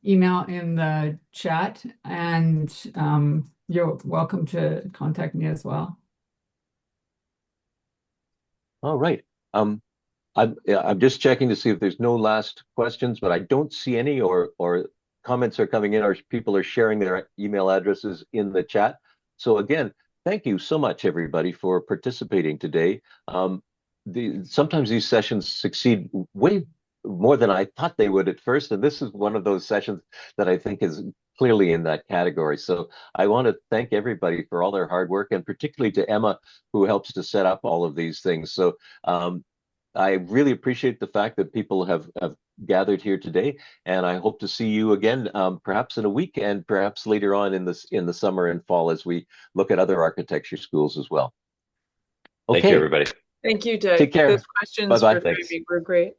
email in the chat, and you're welcome to contact me as well. All right. I'm just checking to see if there's no last questions, but I don't see any, or comments are coming in, or people are sharing their email addresses in the chat. So again, thank you so much, everybody, for participating today. Sometimes these sessions succeed way more than I thought they would at first, and this is one of those sessions that I think is clearly in that category. So I want to thank everybody for all their hard work, and particularly to Emma, who helps to set up all of these things. So I really appreciate the fact that people have gathered here today, and I hope to see you again, perhaps in a week, and perhaps later on in the summer and fall as we look at other architecture schools as well. Okay. Thank you, everybody. Thank you, Doug. Take care. Those questions Bye-bye. for Phoebe were great.